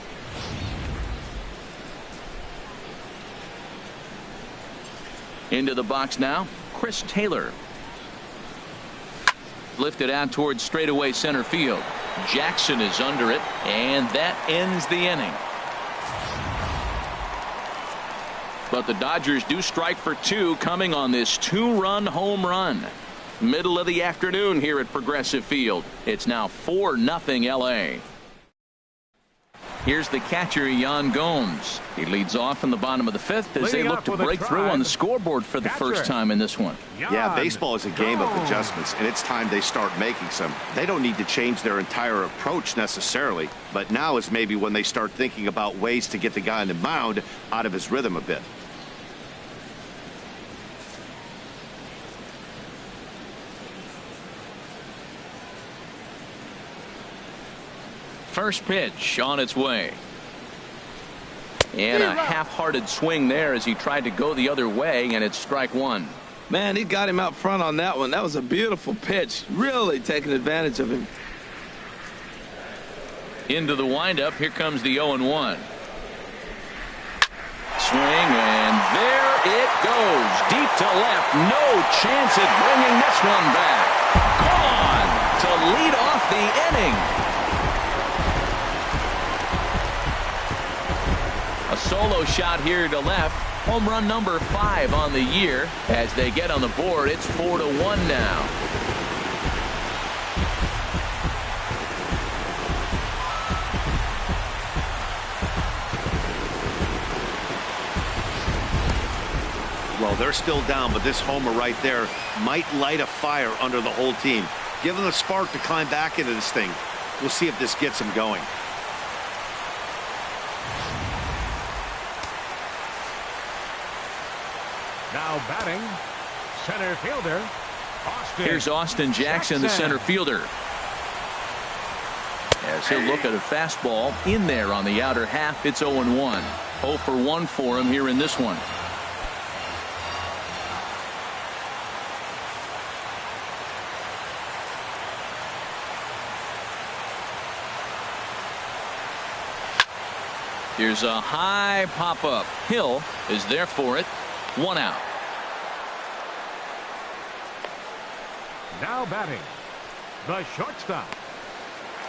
Into the box now, Chris Taylor. Lifted out towards straightaway center field. Jackson is under it, and that ends the inning. But the Dodgers do strike for 2 coming on this 2-run home run. Middle of the afternoon here at Progressive Field. It's now 4-0 LA. Here's the catcher, Yan Gomes. He leads off in the bottom of the 5th as they Leading look up to with a break through try. on the scoreboard for the first time in this one. Yeah, baseball is a game of adjustments, and it's time they start making some. They don't need to change their entire approach necessarily, but now is maybe when they start thinking about ways to get the guy on the mound out of his rhythm a bit. First pitch on its way. And a half-hearted swing there as he tried to go the other way, and it's strike 1. Man, he got him out front on that one. That was a beautiful pitch. Really taking advantage of him. Into the windup. Here comes the 0-1. Swing, and there it goes. Deep to left. No chance at bringing this one back. Gone to lead off the inning. A solo shot here to left. Home run number 5 on the year. As they get on the board, it's 4-1 now. Well, they're still down, but this homer right there might light a fire under the whole team. Give them a spark to climb back into this thing. We'll see if this gets them going. Now batting, center fielder, Austin. Here's Austin Jackson, the center fielder. As he'll look at a fastball in there on the outer half, it's 0-1. 0 for 1 for him here in this one. Here's a high pop-up. Hill is there for it. 1 out. Now batting, the shortstop,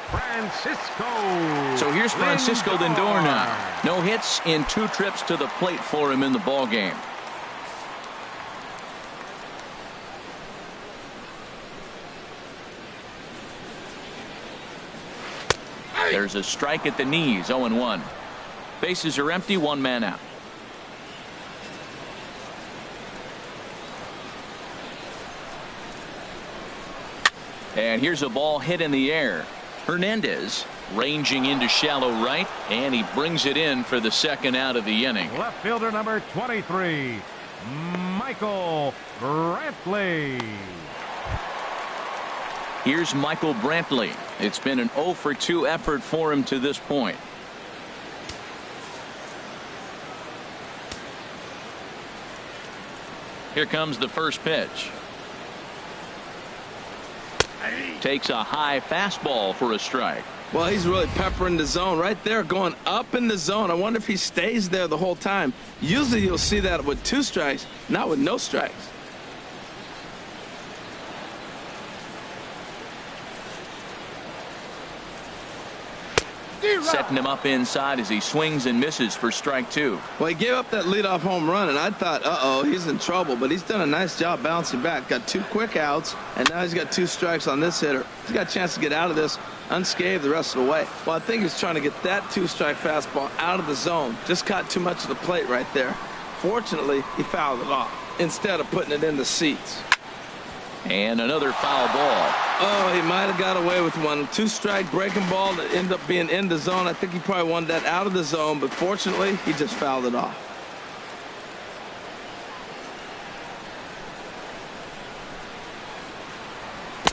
Francisco. So here's Francisco Lindor now. No hits in 2 trips to the plate for him in the ball game. There's a strike at the knees. 0-1. Bases are empty. 1 man out. And here's a ball hit in the air. Hernandez ranging into shallow right, and he brings it in for the 2nd out of the inning. Left fielder number 23, Michael Brantley. Here's Michael Brantley. It's been an 0 for 2 effort for him to this point. Here comes the first pitch. Takes a high fastball for a strike. Well, he's really peppering the zone right there, going up in the zone. I wonder if he stays there the whole time. Usually you'll see that with 2 strikes, not with no strikes. Setting him up inside as he swings and misses for strike 2. Well, he gave up that leadoff home run, and I thought, uh-oh, he's in trouble. But he's done a nice job bouncing back. Got 2 quick outs, and now he's got 2 strikes on this hitter. He's got a chance to get out of this unscathed the rest of the way. Well, I think he's trying to get that 2-strike fastball out of the zone. Just caught too much of the plate right there. Fortunately, he fouled it off instead of putting it in the seats. And another foul ball. Oh, he might have got away with one. 2-strike breaking ball that ended up being in the zone. I think he probably wanted that out of the zone, but fortunately, he just fouled it off.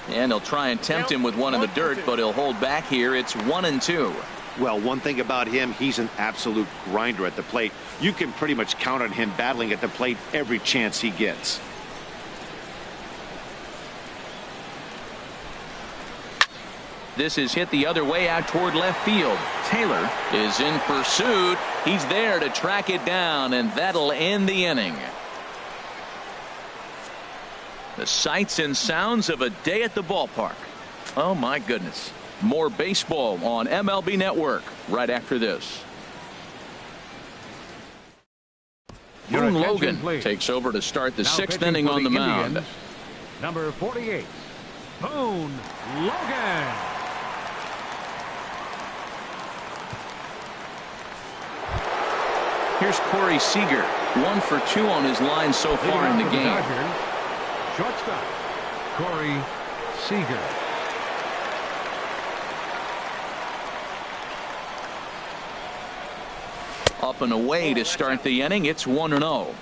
And they'll try and tempt him with one in the dirt, but he'll hold back here. It's 1-2. Well, one thing about him, he's an absolute grinder at the plate. You can pretty much count on him battling at the plate every chance he gets. This is hit the other way out toward left field. Taylor is in pursuit. He's there to track it down, and that'll end the inning. The sights and sounds of a day at the ballpark. Oh, my goodness. More baseball on MLB Network right after this. Boone Logan takes over to start the 6th inning on the mound. Number 48, Boone Logan. Here's Corey Seager. 1 for 2 on his line so far in the game. Dodgers, shortstop, Corey Seager. Up and away to start the inning. It's 1-0.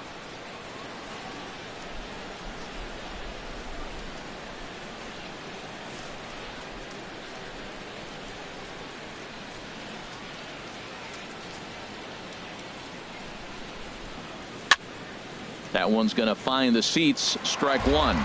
That one's going to find the seats. Strike 1.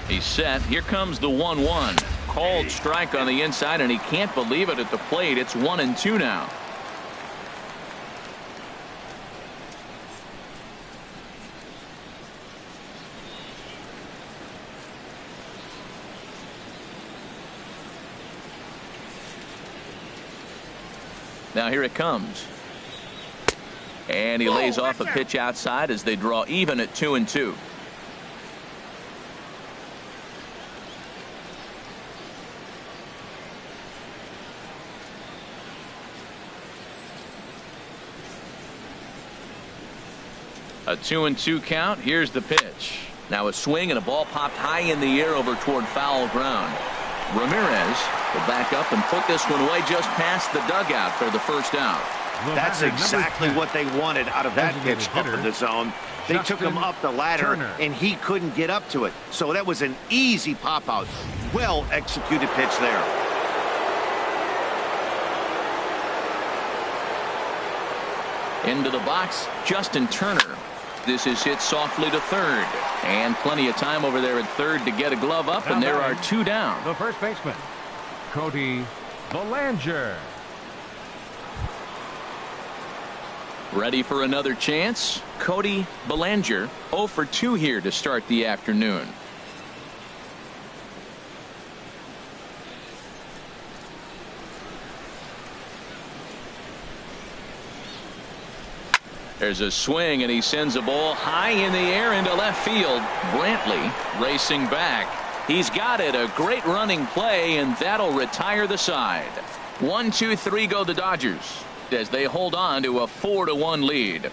He's set. Here comes the 1-1. Called strike on the inside, and he can't believe it at the plate. It's 1-2 now. Now here it comes. And he lays off a pitch outside as they draw even at 2-2. A 2-2 count. Here's the pitch. Now a swing and a ball popped high in the air over toward foul ground. Ramirez will back up and put this one away just past the dugout for the first out. That's exactly what they wanted out of that pitch up in the zone. They took him up the ladder, and he couldn't get up to it. So that was an easy pop-out. Well-executed pitch there. Into the box, Justin Turner. This is hit softly to third. And plenty of time over there at third to get a glove up, and there are two down. The first baseman, Cody Bellinger. Ready for another chance? Cody Bellinger, 0 for 2 here to start the afternoon. There's a swing, and he sends a ball high in the air into left field. Brantley racing back. He's got it. A great running play, and that'll retire the side. 1-2-3 go the Dodgers as they hold on to a 4-1 lead.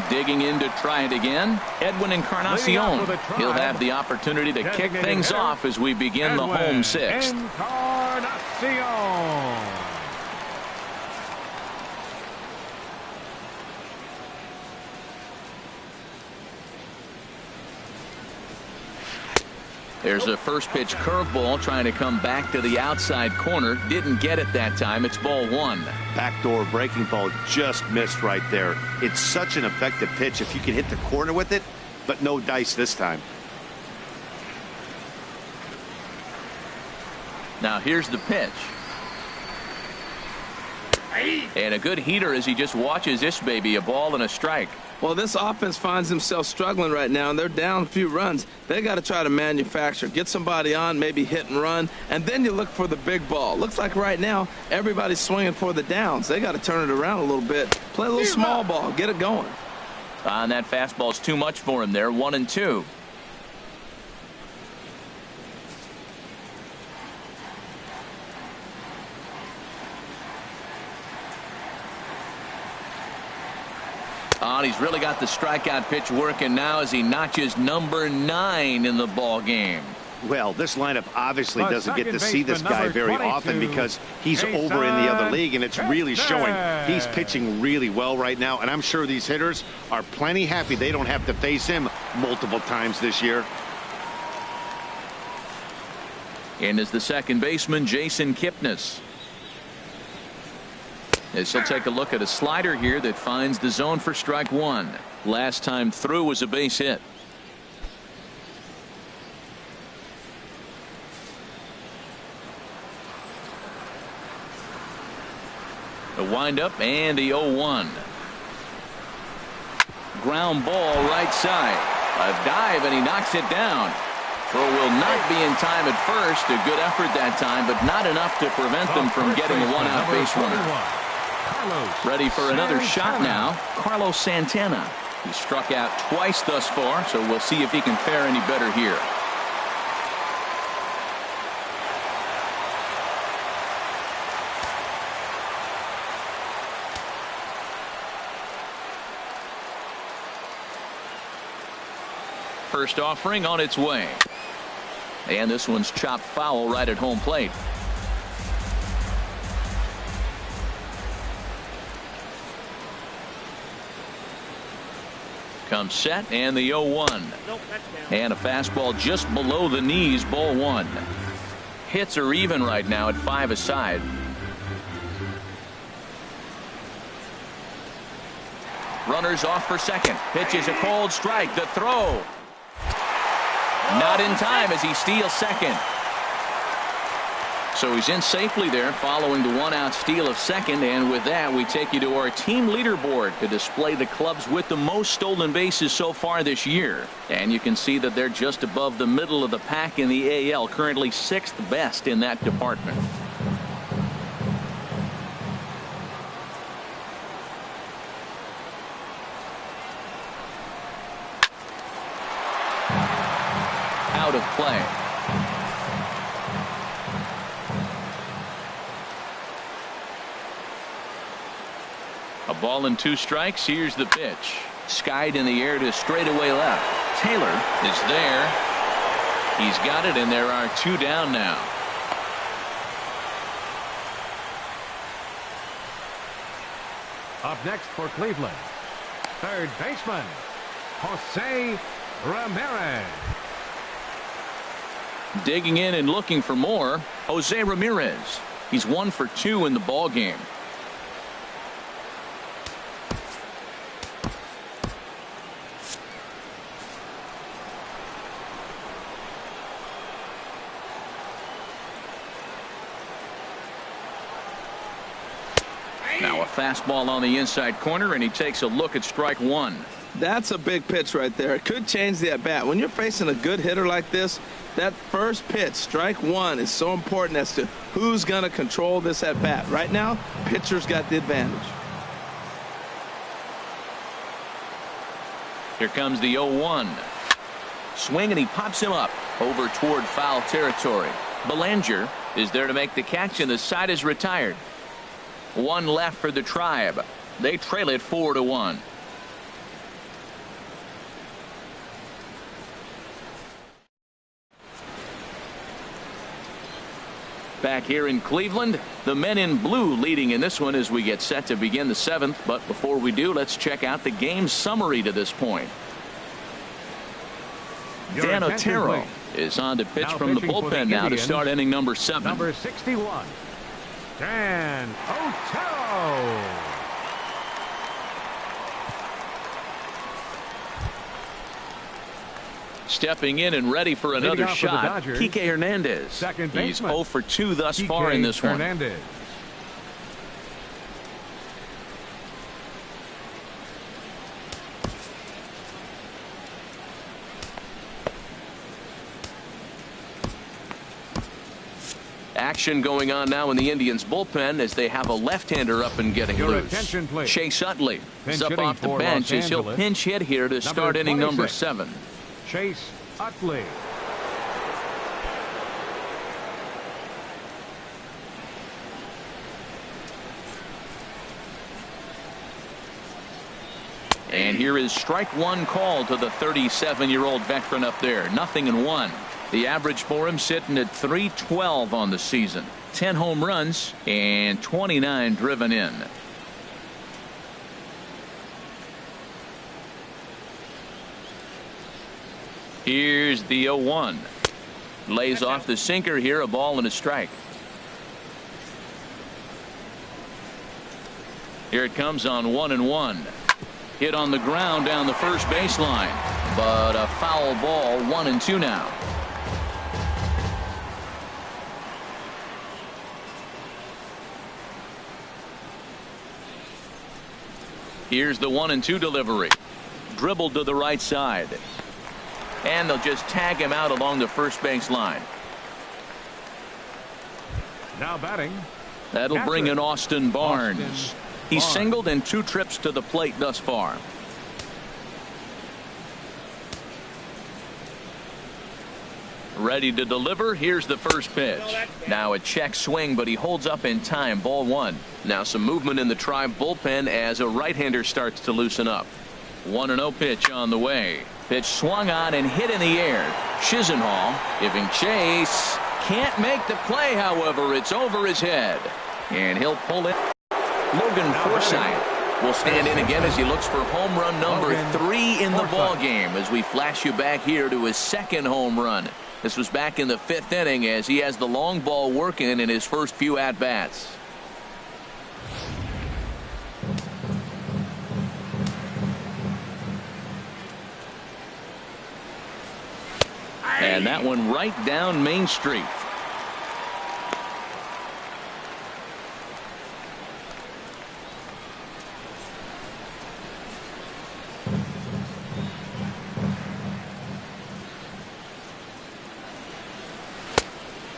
Digging in to try it again, Edwin Encarnacion. He'll have the opportunity to kick things off as we begin the home sixth. Encarnacion. There's a first pitch curveball trying to come back to the outside corner. Didn't get it that time. It's ball one. Backdoor breaking ball just missed right there. It's such an effective pitch if you can hit the corner with it, but no dice this time. Now here's the pitch. And a good heater as he just watches this baby. A ball and a strike. Well, this offense finds themselves struggling right now, and they're down a few runs. They got to try to manufacture, get somebody on, maybe hit and run, and then you look for the big ball. Looks like right now everybody's swinging for the downs. They got to turn it around a little bit, play a little small ball, get it going. And that fastball's too much for him there. 1-2. Oh, and he's really got the strikeout pitch working now as he notches number 9 in the ball game. Well, this lineup obviously doesn't get to see this guy very often because he's over in the other league, and it's really showing. He's pitching really well right now, and I'm sure these hitters are plenty happy they don't have to face him multiple times this year. And is the second baseman, Jason Kipnis. As he'll take a look at a slider here that finds the zone for strike one. Last time through was a base hit. The windup and the 0-1. Ground ball right side. A dive and he knocks it down. Throw will not be in time at first. A good effort that time, but not enough to prevent them from getting a one-out base runner. Ready for another shot now, Carlos Santana. He struck out twice thus far, so we'll see if he can fare any better here. First offering on its way. And this one's chopped foul right at home plate. Comes set and the 0-1. And a fastball just below the knees, ball one. Hits are even right now at 5 aside. Runners off for second. Pitch is a cold strike. The throw. Not in time as he steals second. So he's in safely there following the one-out steal of second. And with that, we take you to our team leaderboard to display the clubs with the most stolen bases so far this year. And you can see that they're just above the middle of the pack in the AL, currently 6th best in that department. Out of play. A ball and 2 strikes. Here's the pitch. Skied in the air to straightaway left. Taylor is there. He's got it, and there are 2 down now. Up next for Cleveland, third baseman, Jose Ramirez. Digging in and looking for more, Jose Ramirez. He's 1 for 2 in the ball game. Now a fastball on the inside corner, and he takes a look at strike 1. That's a big pitch right there. It could change the at bat. When you're facing a good hitter like this, that first pitch, strike 1, is so important as to who's going to control this at bat. Right now, pitcher's got the advantage. Here comes the 0-1. Swing, and he pops him up over toward foul territory. Belanger is there to make the catch, and the side is retired. 1 left for the Tribe. They trail it 4-1. Back here in Cleveland, the men in blue leading in this one as we get set to begin the 7th. But before we do, let's check out the game summary to this point. Dan Otero is on to pitch from the bullpen now to start inning number 7. Number 61, Dan Otero. Stepping in and ready for another shot, Kike Hernandez. He's 0 for 2 thus far in this one. Action going on now in the Indians bullpen as they have a left-hander up and getting loose. Chase Utley is up off the bench as he'll pinch hit here to start inning number 7. Chase Utley. And here is strike 1 call to the 37-year-old veteran up there. 0-1. The average for him sitting at .312 on the season. 10 home runs and 29 driven in. Here's the 0-1. Lays off the sinker here, a ball and a strike. Here it comes on 1-1. Hit on the ground down the first baseline, but a foul ball. 1-2 now. Here's the 1-2 delivery. Dribbled to the right side. And they'll just tag him out along the first base line. Now batting. That'll bring in Austin Barnes. He's singled in 2 trips to the plate thus far. Ready to deliver. Here's the first pitch. Now a check swing, but he holds up in time. Ball 1. Now some movement in the Tribe bullpen as a right-hander starts to loosen up. 1-0 pitch on the way. Pitch swung on and hit in the air. Chisenhall giving chase. Can't make the play, however. It's over his head. And he'll pull it. Logan Forsythe will stand in again as he looks for home run number 3 in the ball game as we flash you back here to his 2nd home run. This was back in the 5th inning as he has the long ball working in his first few at-bats. And that one right down Main Street.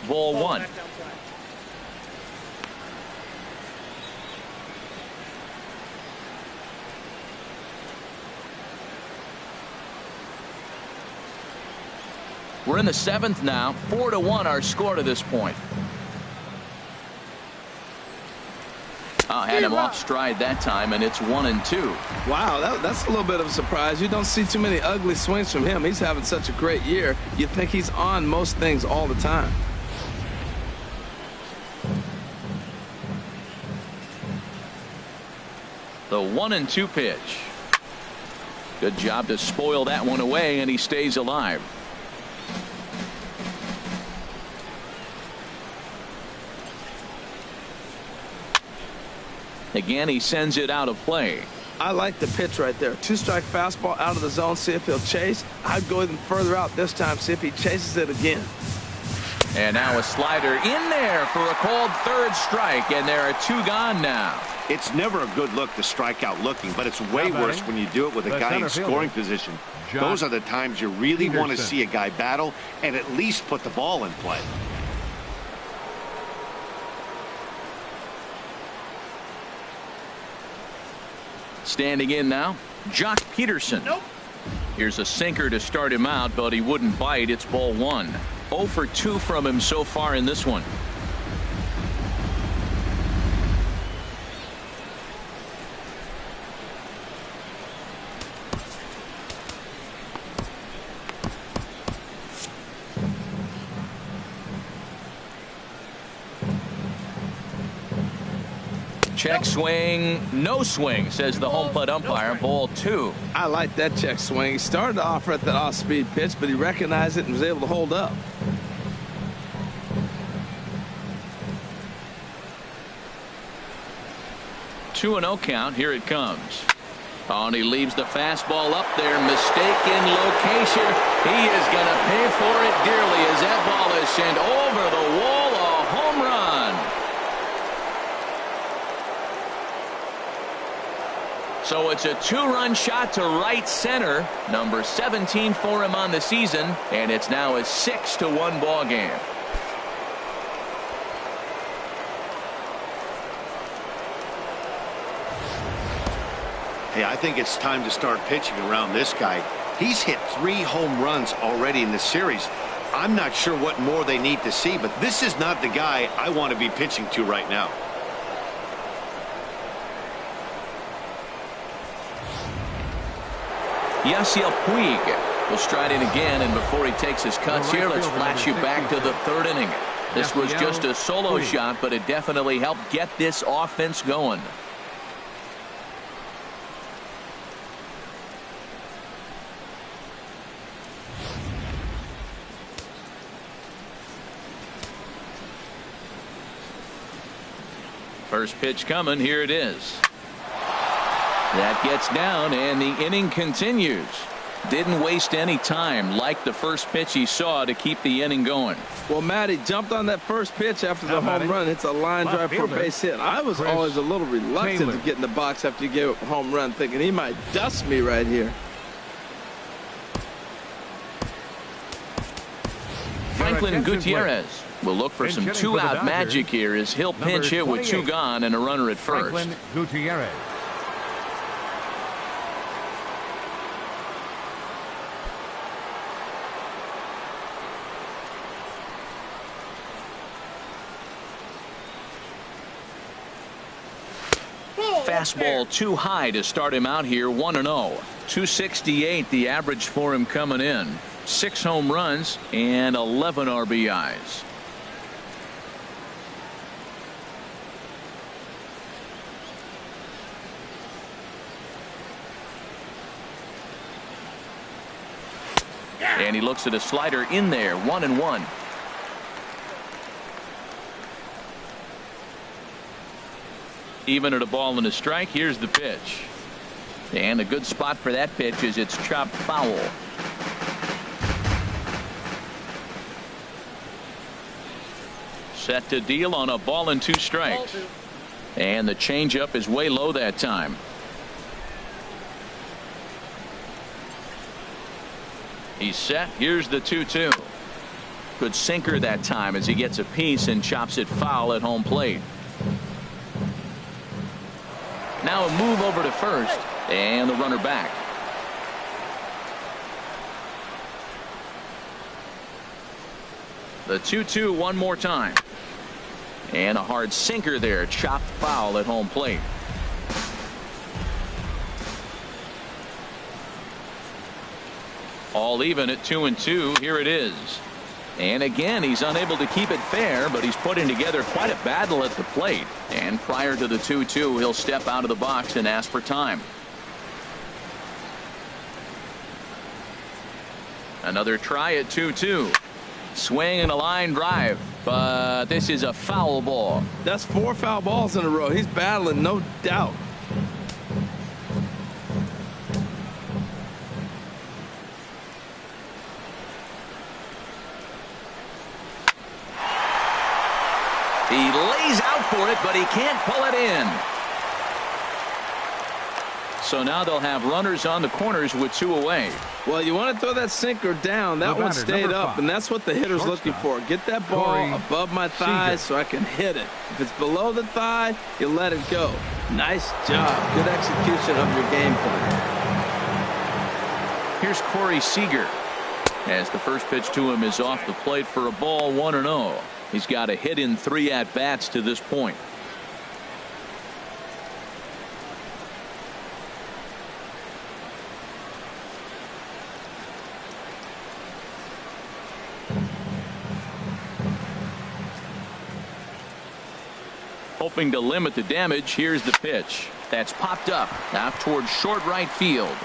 Ball 1. We're in the 7th now. 4-1 our score to this point. Had him off stride that time, and it's 1-2. Wow, that's a little bit of a surprise. You don't see too many ugly swings from him. He's having such a great year. You think he's on most things all the time. The 1-2 pitch. Good job to spoil that one away, and he stays alive. Again, he sends it out of play. I like the pitch right there. 2-strike fastball out of the zone. See if he'll chase. I'd go even further out this time. See if he chases it again. And now a slider in there for a called third strike, and there are 2 gone now. It's never a good look to strike out looking, but it's way worse when you do it with a guy in scoring position. Those are the times you really want to see a guy battle and at least put the ball in play. Standing in now, Jock Peterson. Nope. Here's a sinker to start him out, but he wouldn't bite. It's ball 1. 0 for 2 from him so far in this one. Check swing, no swing, says the home plate umpire. Ball 2. I like that check swing. He started to offer at that off-speed pitch, but he recognized it and was able to hold up. Two and 0 count. Here it comes. Oh, and he leaves the fastball up there. Mistaken location. He is going to pay for it dearly as that ball is sent over the wall. A home run. So it's a 2-run shot to right center. Number 17 for him on the season. And it's now a 6-1 ball game. Hey, I think it's time to start pitching around this guy. He's hit 3 home runs already in this series. I'm not sure what more they need to see, but this is not the guy I want to be pitching to right now. Yasiel Puig will stride in again, and before he takes his cuts here, let's flash you back to the 3rd inning. This was just a solo shot, but it definitely helped get this offense going. First pitch coming. Here it is. That gets down, and the inning continues. Didn't waste any time, like the first pitch he saw, to keep the inning going. Well, Matty jumped on that first pitch after the home run. It's a line drive for a base hit. I was always a little reluctant to get in the box after you gave up a home run, thinking he might dust me right here. Franklin Gutierrez will look for some 2-out magic here as he'll pinch hit with 2 gone and a runner at first. Franklin Gutierrez. Fastball too high to start him out here. 1-0. 268 the average for him coming in. 6 home runs and 11 RBIs. And he looks at a slider in there. 1-1. Even at a ball and a strike. Here's the pitch. And a good spot for that pitch is it's chopped foul. Set to deal on a ball and 2 strikes. And the changeup is way low that time. He's set. Here's the 2-2. Good sinker that time as he gets a piece and chops it foul at home plate. Now a move over to first, and the runner back. The 2-2 one more time. And a hard sinker there. Chopped foul at home plate. All even at 2-2. Here it is. And again, he's unable to keep it fair, but he's putting together quite a battle at the plate. And prior to the 2-2, he'll step out of the box and ask for time. Another try at 2-2. Swing and a line drive, but this is a foul ball. That's 4 foul balls in a row. He's battling, no doubt. He lays out for it, but he can't pull it in. So now they'll have runners on the corners with 2 away. Well, you want to throw that sinker down. That one stayed up, and that's what the hitter's looking for. Get that ball above my thigh so I can hit it. If it's below the thigh, you let it go. Nice job. Good execution of your game plan. Here's Corey Seager. As the first pitch to him is off the plate for a ball, 1-0. He's got a hit in 3 at-bats to this point. Hoping to limit the damage. Here's the pitch. That's popped up out towards short right field.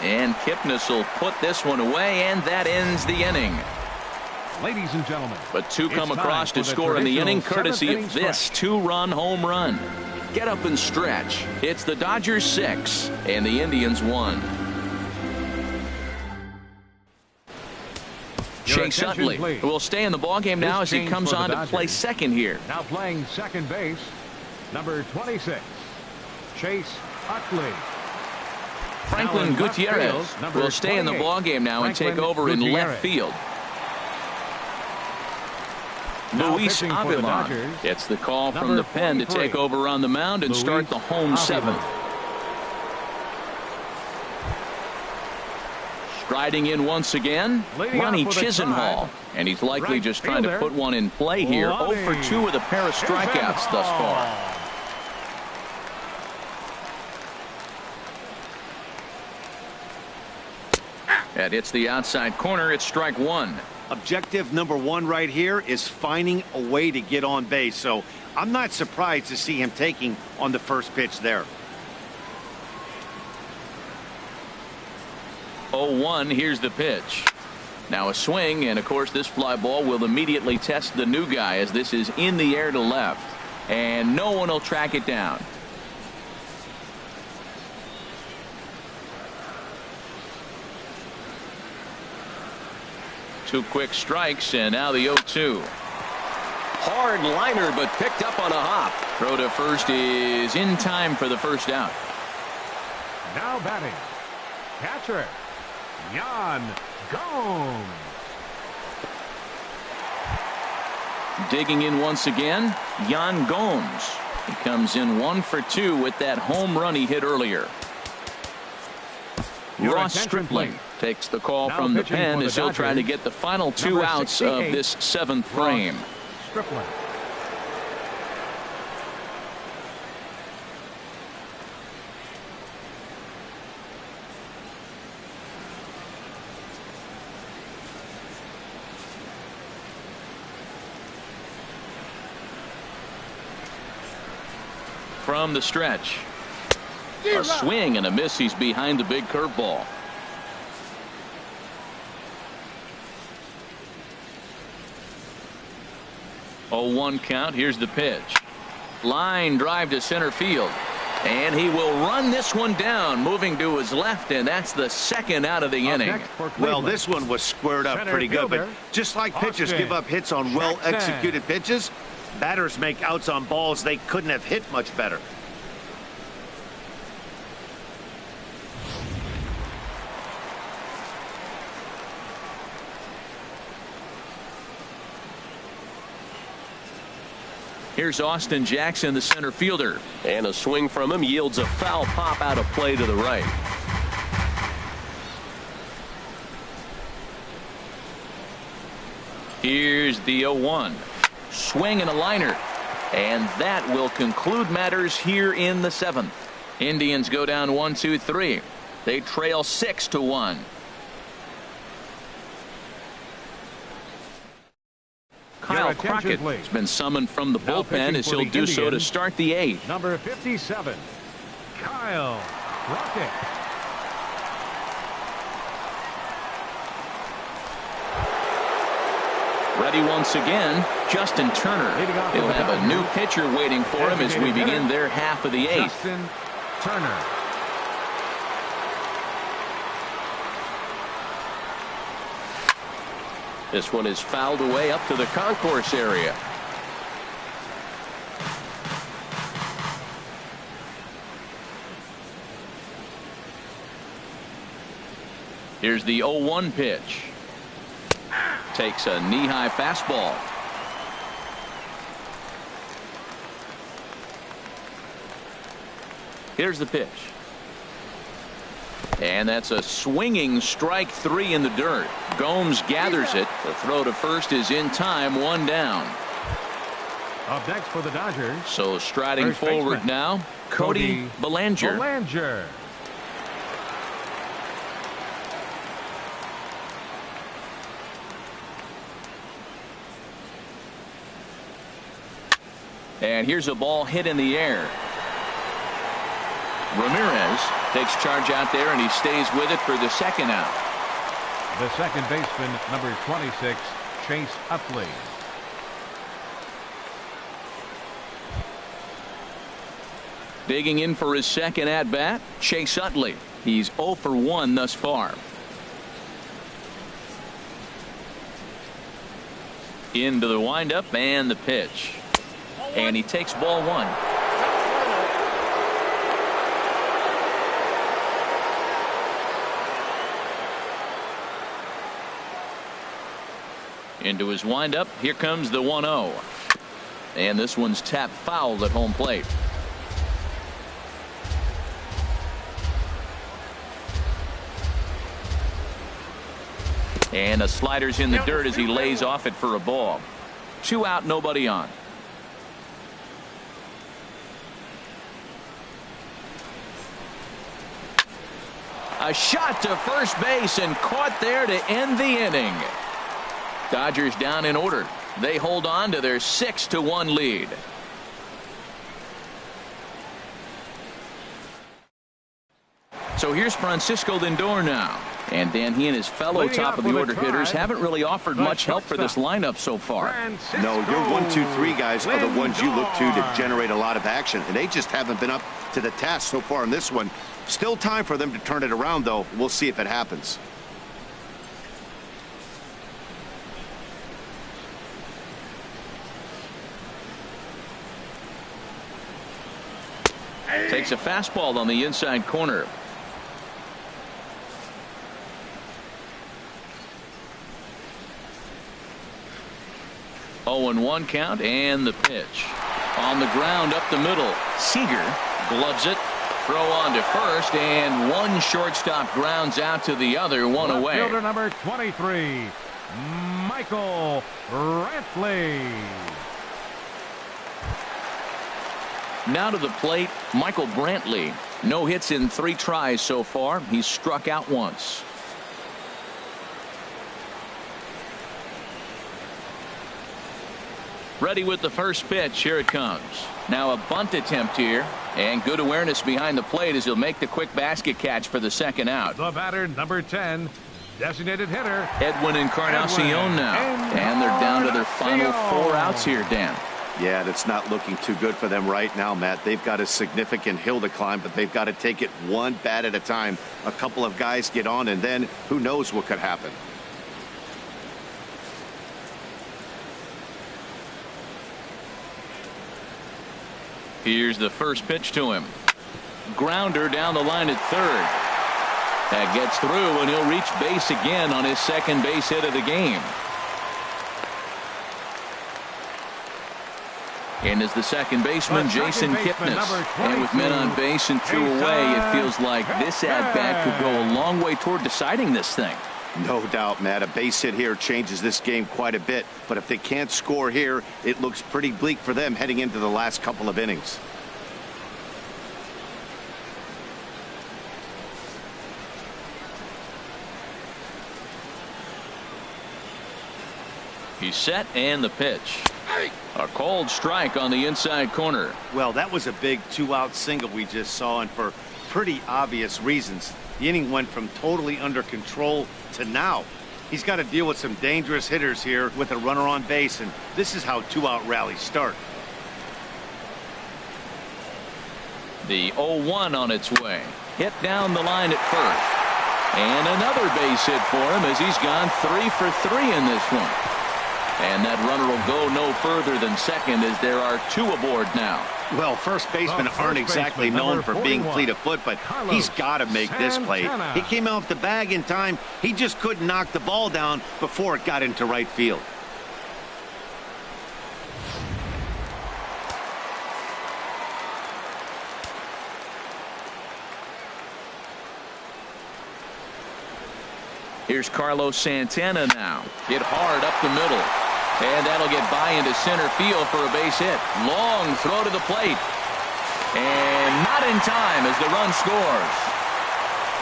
And Kipnis will put this one away, and that ends the inning. Ladies and gentlemen, But 2 come across to score in the inning, courtesy of this 2-run home run. Get up and stretch. It's the Dodgers 6 and the Indians 1. Chase Utley will stay in the ballgame now as he comes on to play second here. Now playing second base, number 26, Chase Utley. Franklin Gutierrez will stay in the ballgame now and take over in left field. Luis Avilan gets the call from the pen to take over on the mound and start the home 7th. Striding in once again, Ronnie Chisenhall, and he's likely just trying to put one in play here. 0 for 2 with a pair of strikeouts thus far. That hits the outside corner. It's strike 1. Objective number 1 right here is finding a way to get on base. So I'm not surprised to see him taking on the first pitch there. 0-1. Here's the pitch. Now a swing, and of course this fly ball will immediately test the new guy as this is in the air to left, and no one will track it down. Two quick strikes, and now the 0-2. Hard liner, but picked up on a hop. Throw to first is in time for the first out. Now batting, catcher, Yan Gomes. Digging in once again, Yan Gomes. He comes in 1 for 2 with that home run he hit earlier. Ross Stripling takes the call from the pen as he'll try to get the final 2 outs of this 7th frame. Stripling. From the stretch. A swing and a miss. He's behind the big curveball. Oh, 1 count. Here's the pitch. Line drive to center field. And he will run this one down, moving to his left, and that's the 2nd out of the inning. Well, this one was squared up pretty good, but just like pitchers give up hits on well-executed pitches, batters make outs on balls they couldn't have hit much better. Here's Austin Jackson, the center fielder, and a swing from him yields a foul pop out of play to the right. Here's the 0-1. Swing and a liner. And that will conclude matters here in the 7th. Indians go down 1-2-3. They trail 6-1. Kyle Crockett has been summoned from the bullpen as he'll do so to start the 8th. Number 57, Kyle Crockett. Ready once again, Justin Turner. He'll have a new pitcher waiting for him as we begin their half of the 8th. Justin Turner. This one is fouled away up to the concourse area. Here's the 0-1 pitch. Takes a knee-high fastball. Here's the pitch. And that's a swinging strike 3 in the dirt. Gomes gathers it. The throw to first is in time, 1 down. Up next for the Dodgers. So striding forward now, Cody Bellinger. And here's a ball hit in the air. Ramirez takes charge out there, and he stays with it for the second out. The second baseman, number 26, Chase Utley. Digging in for his second at-bat, Chase Utley. He's 0 for 1 thus far. Into the windup and the pitch. And he takes ball 1. Into his windup. Here comes the 1-0. And this one's tapped foul at home plate. And a slider's in the dirt as he lays off it for a ball. 2 out, nobody on. A shot to first base and caught there to end the inning. Dodgers down in order. They hold on to their 6-1 lead. So here's Francisco Lindor now. And Dan, he and his fellow top of the order hitters haven't really offered much help for this lineup so far. No, your 1, 2, 3 guys are the ones you look to generate a lot of action, and they just haven't been up to the task so far in this one. Still time for them to turn it around, though. We'll see if it happens. Takes a fastball on the inside corner. Oh, and 1 count, and the pitch. On the ground up the middle. Seager gloves it. Throw on to first, and one shortstop grounds out to the other, 1 away. Fielder number 23, Michael Brantley. Now to the plate, Michael Brantley. No hits in 3 tries so far. He's struck out once. Ready with the first pitch. Here it comes. Now a bunt attempt here, and good awareness behind the plate as he'll make the quick basket catch for the second out. The batter, number 10, designated hitter Edwin Encarnacion now, and they're down to their final 4 outs here, Dan. Yeah, that's not looking too good for them right now, Matt. They've got a significant hill to climb, but they've got to take it one bat at a time. A couple of guys get on, and then who knows what could happen. Here's the first pitch to him. Grounder down the line at third. That gets through, and he'll reach base again on his second base hit of the game. And as the second baseman, Jason Kipnis. And with men on base and 2 away, it feels like this at-bat could go a long way toward deciding this thing. No doubt, Matt. A base hit here changes this game quite a bit. But if they can't score here, it looks pretty bleak for them heading into the last couple of innings. He's set, and the pitch. A cold strike on the inside corner. Well, that was a big 2-out single we just saw, and for pretty obvious reasons. The inning went from totally under control to now. He's got to deal with some dangerous hitters here with a runner on base, and this is how 2-out rallies start. The 0-1 on its way. Hit down the line at first. And another base hit for him as he's gone 3 for 3 in this one. And that runner will go no further than second as there are 2 aboard now. Well, first basemen aren't exactly known for being fleet of foot, but he's got to make this play. He came off the bag in time. He just couldn't knock the ball down before it got into right field. Here's Carlos Santana now. Hit hard up the middle. And that'll get by into center field for a base hit. Long throw to the plate. And not in time as the run scores.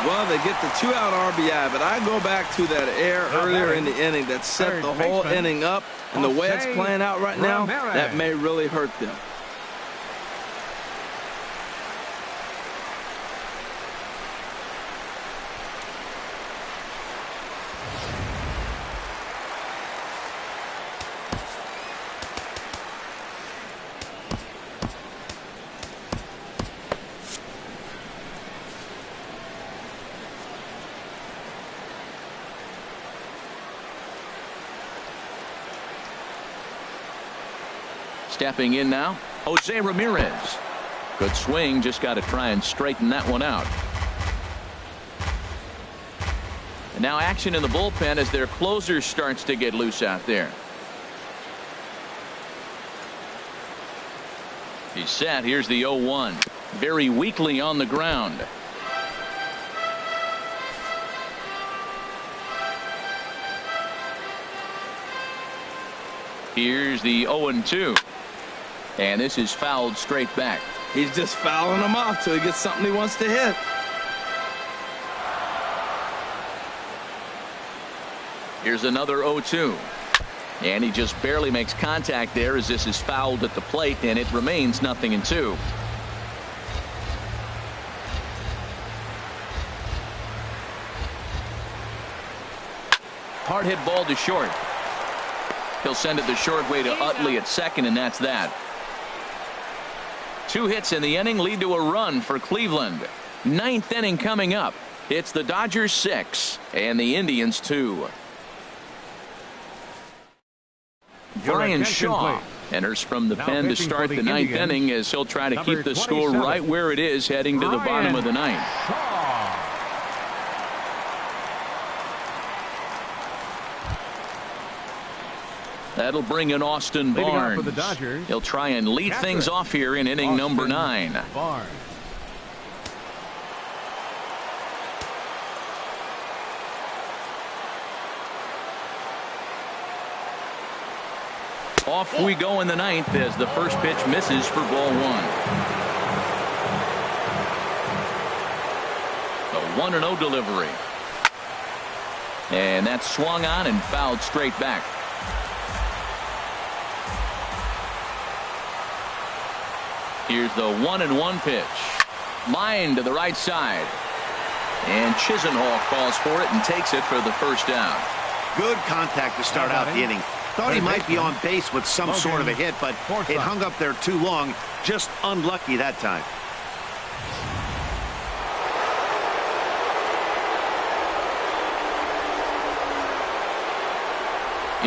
Well, they get the 2-out RBI, but I go back to that error earlier in the inning that set the whole inning up. And the way it's playing out right now, that may really hurt them. Stepping in now, Jose Ramirez. Good swing, just got to try and straighten that one out. And now action in the bullpen as their closer starts to get loose out there. He's set. Here's the 0-1. Very weakly on the ground. Here's the 0-2. And this is fouled straight back. He's just fouling them off till he gets something he wants to hit. Here's another 0-2. And he just barely makes contact there as this is fouled at the plate, and it remains 0-2. Hard hit ball to short. He'll send it the short way to Utley at second, and that's that. 2 hits in the inning lead to a run for Cleveland. 9th inning coming up. It's the Dodgers 6 and the Indians 2. Brian Shaw enters from the pen to start the 9th inning as he'll try to keep the score right where it is heading to the bottom of the 9th. That'll bring in Austin Barnes. He'll try and lead things off here in inning number 9. Off we go in the 9th as the first pitch misses for ball 1. The 1-0 delivery. And that's swung on and fouled straight back. Here's the 1-1 pitch. Line to the right side. And Chisenhall calls for it and takes it for the first down. Good contact to start out the inning. Thought he might be on base with some sort of a hit, but it hung up there too long. Just unlucky that time.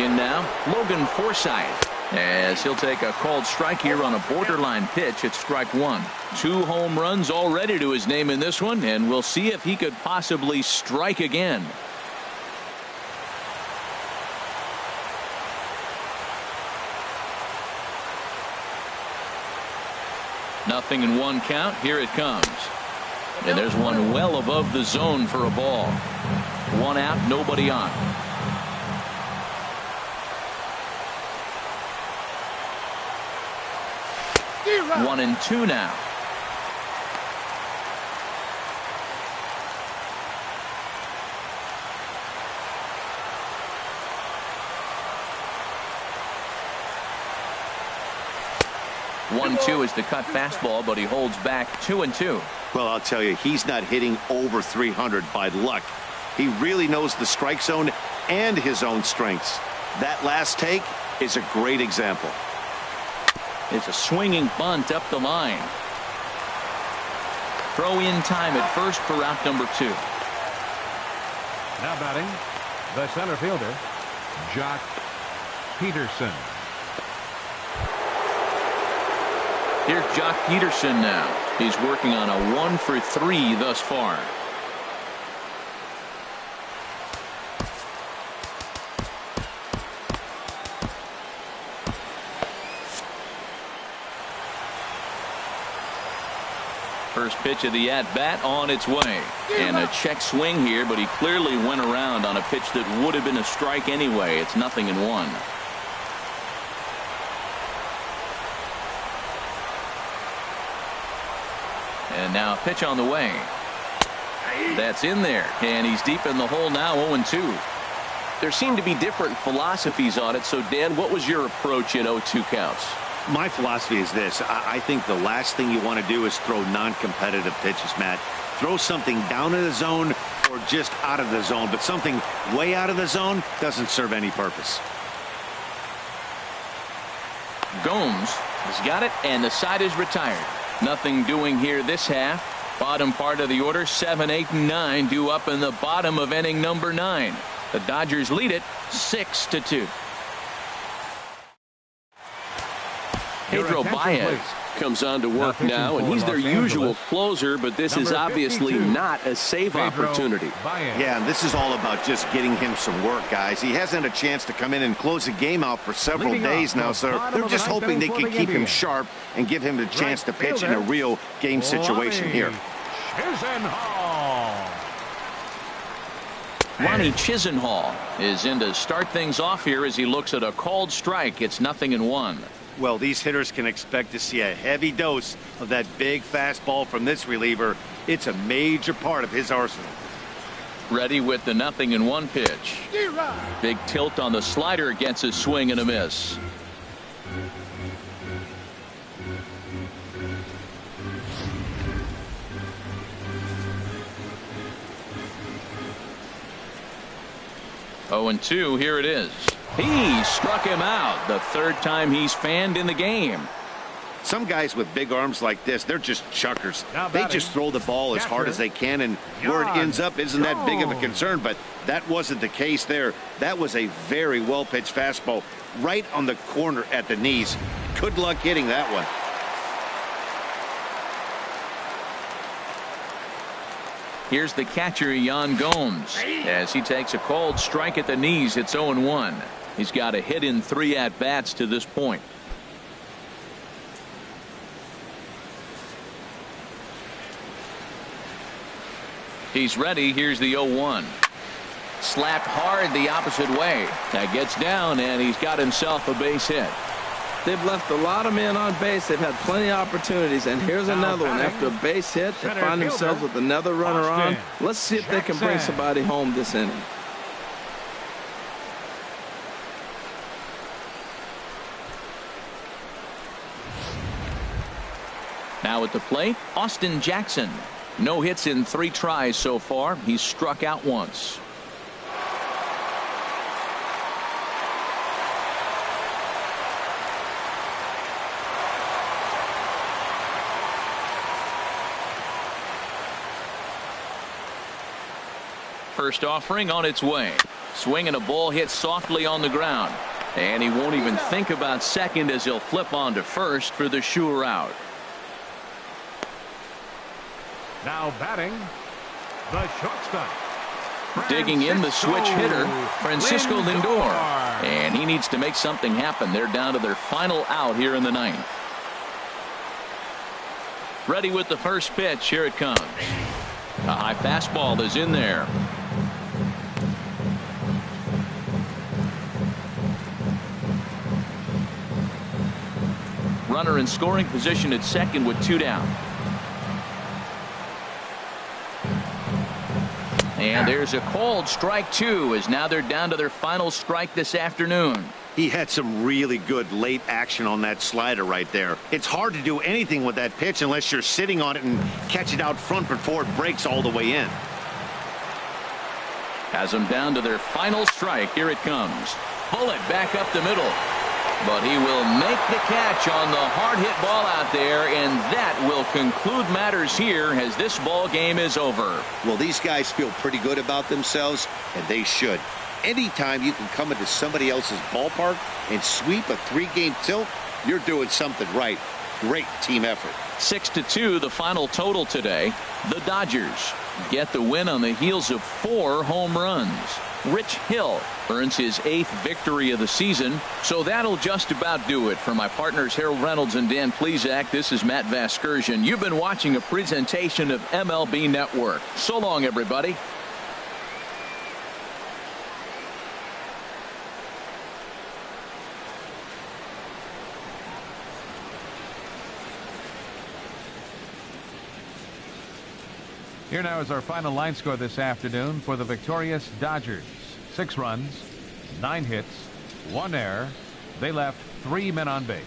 In now, Logan Forsythe, as he'll take a called strike here on a borderline pitch at strike 1. 2 home runs already to his name in this one, and we'll see if he could possibly strike again. Nothing in 1 count. Here it comes. And there's one well above the zone for a ball. 1 out, nobody on. Zero. 1-2 now. One-two is the cut fastball, but he holds back 2-2. Well, I'll tell you, he's not hitting over 300 by luck. He really knows the strike zone and his own strengths. That last take is a great example. It's a swinging bunt up the line. Throw in time at first for out number 2. Now batting, the center fielder, Jock Peterson. Here's Jock Peterson now. He's working on a 1-for-3 thus far. First pitch of the at-bat on its way. And a check swing here, but he clearly went around on a pitch that would have been a strike anyway. It's 0-1. And now a pitch on the way. That's in there. And he's deep in the hole now, 0-2. There seem to be different philosophies on it. So, Dan, what was your approach in 0-2 counts? My philosophy is this. I think the last thing you want to do is throw non-competitive pitches, Matt. Throw something down in the zone or just out of the zone. But something way out of the zone doesn't serve any purpose. Gomes has got it, and the side is retired. Nothing doing here this half. Bottom part of the order, 7, 8, and 9 due up in the bottom of inning number 9. The Dodgers lead it 6-2. Pedro Baez comes on to work now, and he's their usual closer, but this is obviously not a save opportunity. Yeah, and this is all about just getting him some work, guys. He hasn't had a chance to come in and close the game out for several days now, so they're just hoping they can keep him sharp and give him the chance to pitch in a real game situation here. Ronnie Chisenhall is in to start things off here as he looks at a called strike. It's 0-1. Well, these hitters can expect to see a heavy dose of that big fastball from this reliever. It's a major part of his arsenal. Ready with the 0-1 pitch. Zero. Big tilt on the slider, gets a swing and a miss. Oh, and 2, here it is. He struck him out, the third time he's fanned in the game. Some guys with big arms like this, they're just chuckers. They just throw the ball as hard as they can, and where it ends up isn't that big of a concern, but that wasn't the case there. That was a very well-pitched fastball right on the corner at the knees. Good luck hitting that one. Here's the catcher, Yan Gomes, as he takes a called strike at the knees. It's 0-1. He's got a hit in 3 at-bats to this point. He's ready. Here's the 0-1. Slapped hard the opposite way. That gets down, and he's got himself a base hit. They've left a lot of men on base. They've had plenty of opportunities, and here's another one. After a base hit, they find themselves with another runner on. Let's see if they can bring somebody home this inning. Now at the plate, Austin Jackson. No hits in 3 tries so far. He's struck out once. First offering on its way. Swing and a ball hit softly on the ground. And he won't even think about second as he'll flip on to first for the sure out. Now batting, the shortstop. Digging in the switch hitter, Francisco Lindor. And he needs to make something happen. They're down to their final out here in the 9th. Ready with the first pitch. Here it comes. A high fastball is in there. runner in scoring position at second with 2 down. And there's a called strike 2 as now they're down to their final strike this afternoon. He had some really good late action on that slider right there. It's hard to do anything with that pitch unless you're sitting on it and catch it out front before it breaks all the way in. Has them down to their final strike. Here it comes. Bullet back up the middle. But he will make the catch on the hard hit ball out there, and that will conclude matters here as this ball game is over. Well, these guys feel pretty good about themselves, and they should. Anytime you can come into somebody else's ballpark and sweep a 3-game tilt, you're doing something right. Great team effort. 6-2 the final total today. The Dodgers get the win on the heels of 4 home runs. Rich Hill earns his 8th victory of the season. So that'll just about do it. For my partners Harold Reynolds and Dan Plesac, this is Matt Vasgersian. You've been watching a presentation of MLB Network. So long, everybody. Here now is our final line score this afternoon for the victorious Dodgers. 6 runs, 9 hits, 1 error. They left 3 men on base.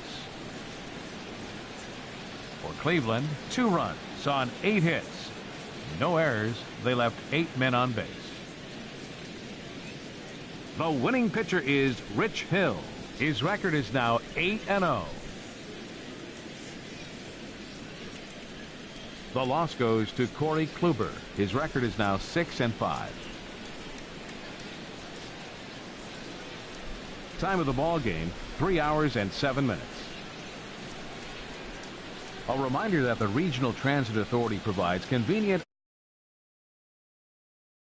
For Cleveland, 2 runs on 8 hits. No errors. They left 8 men on base. The winning pitcher is Rich Hill. His record is now 8-0. The loss goes to Corey Kluber. His record is now 6-5. Time of the ball game, 3 hours and 7 minutes. A reminder that the Regional Transit Authority provides convenient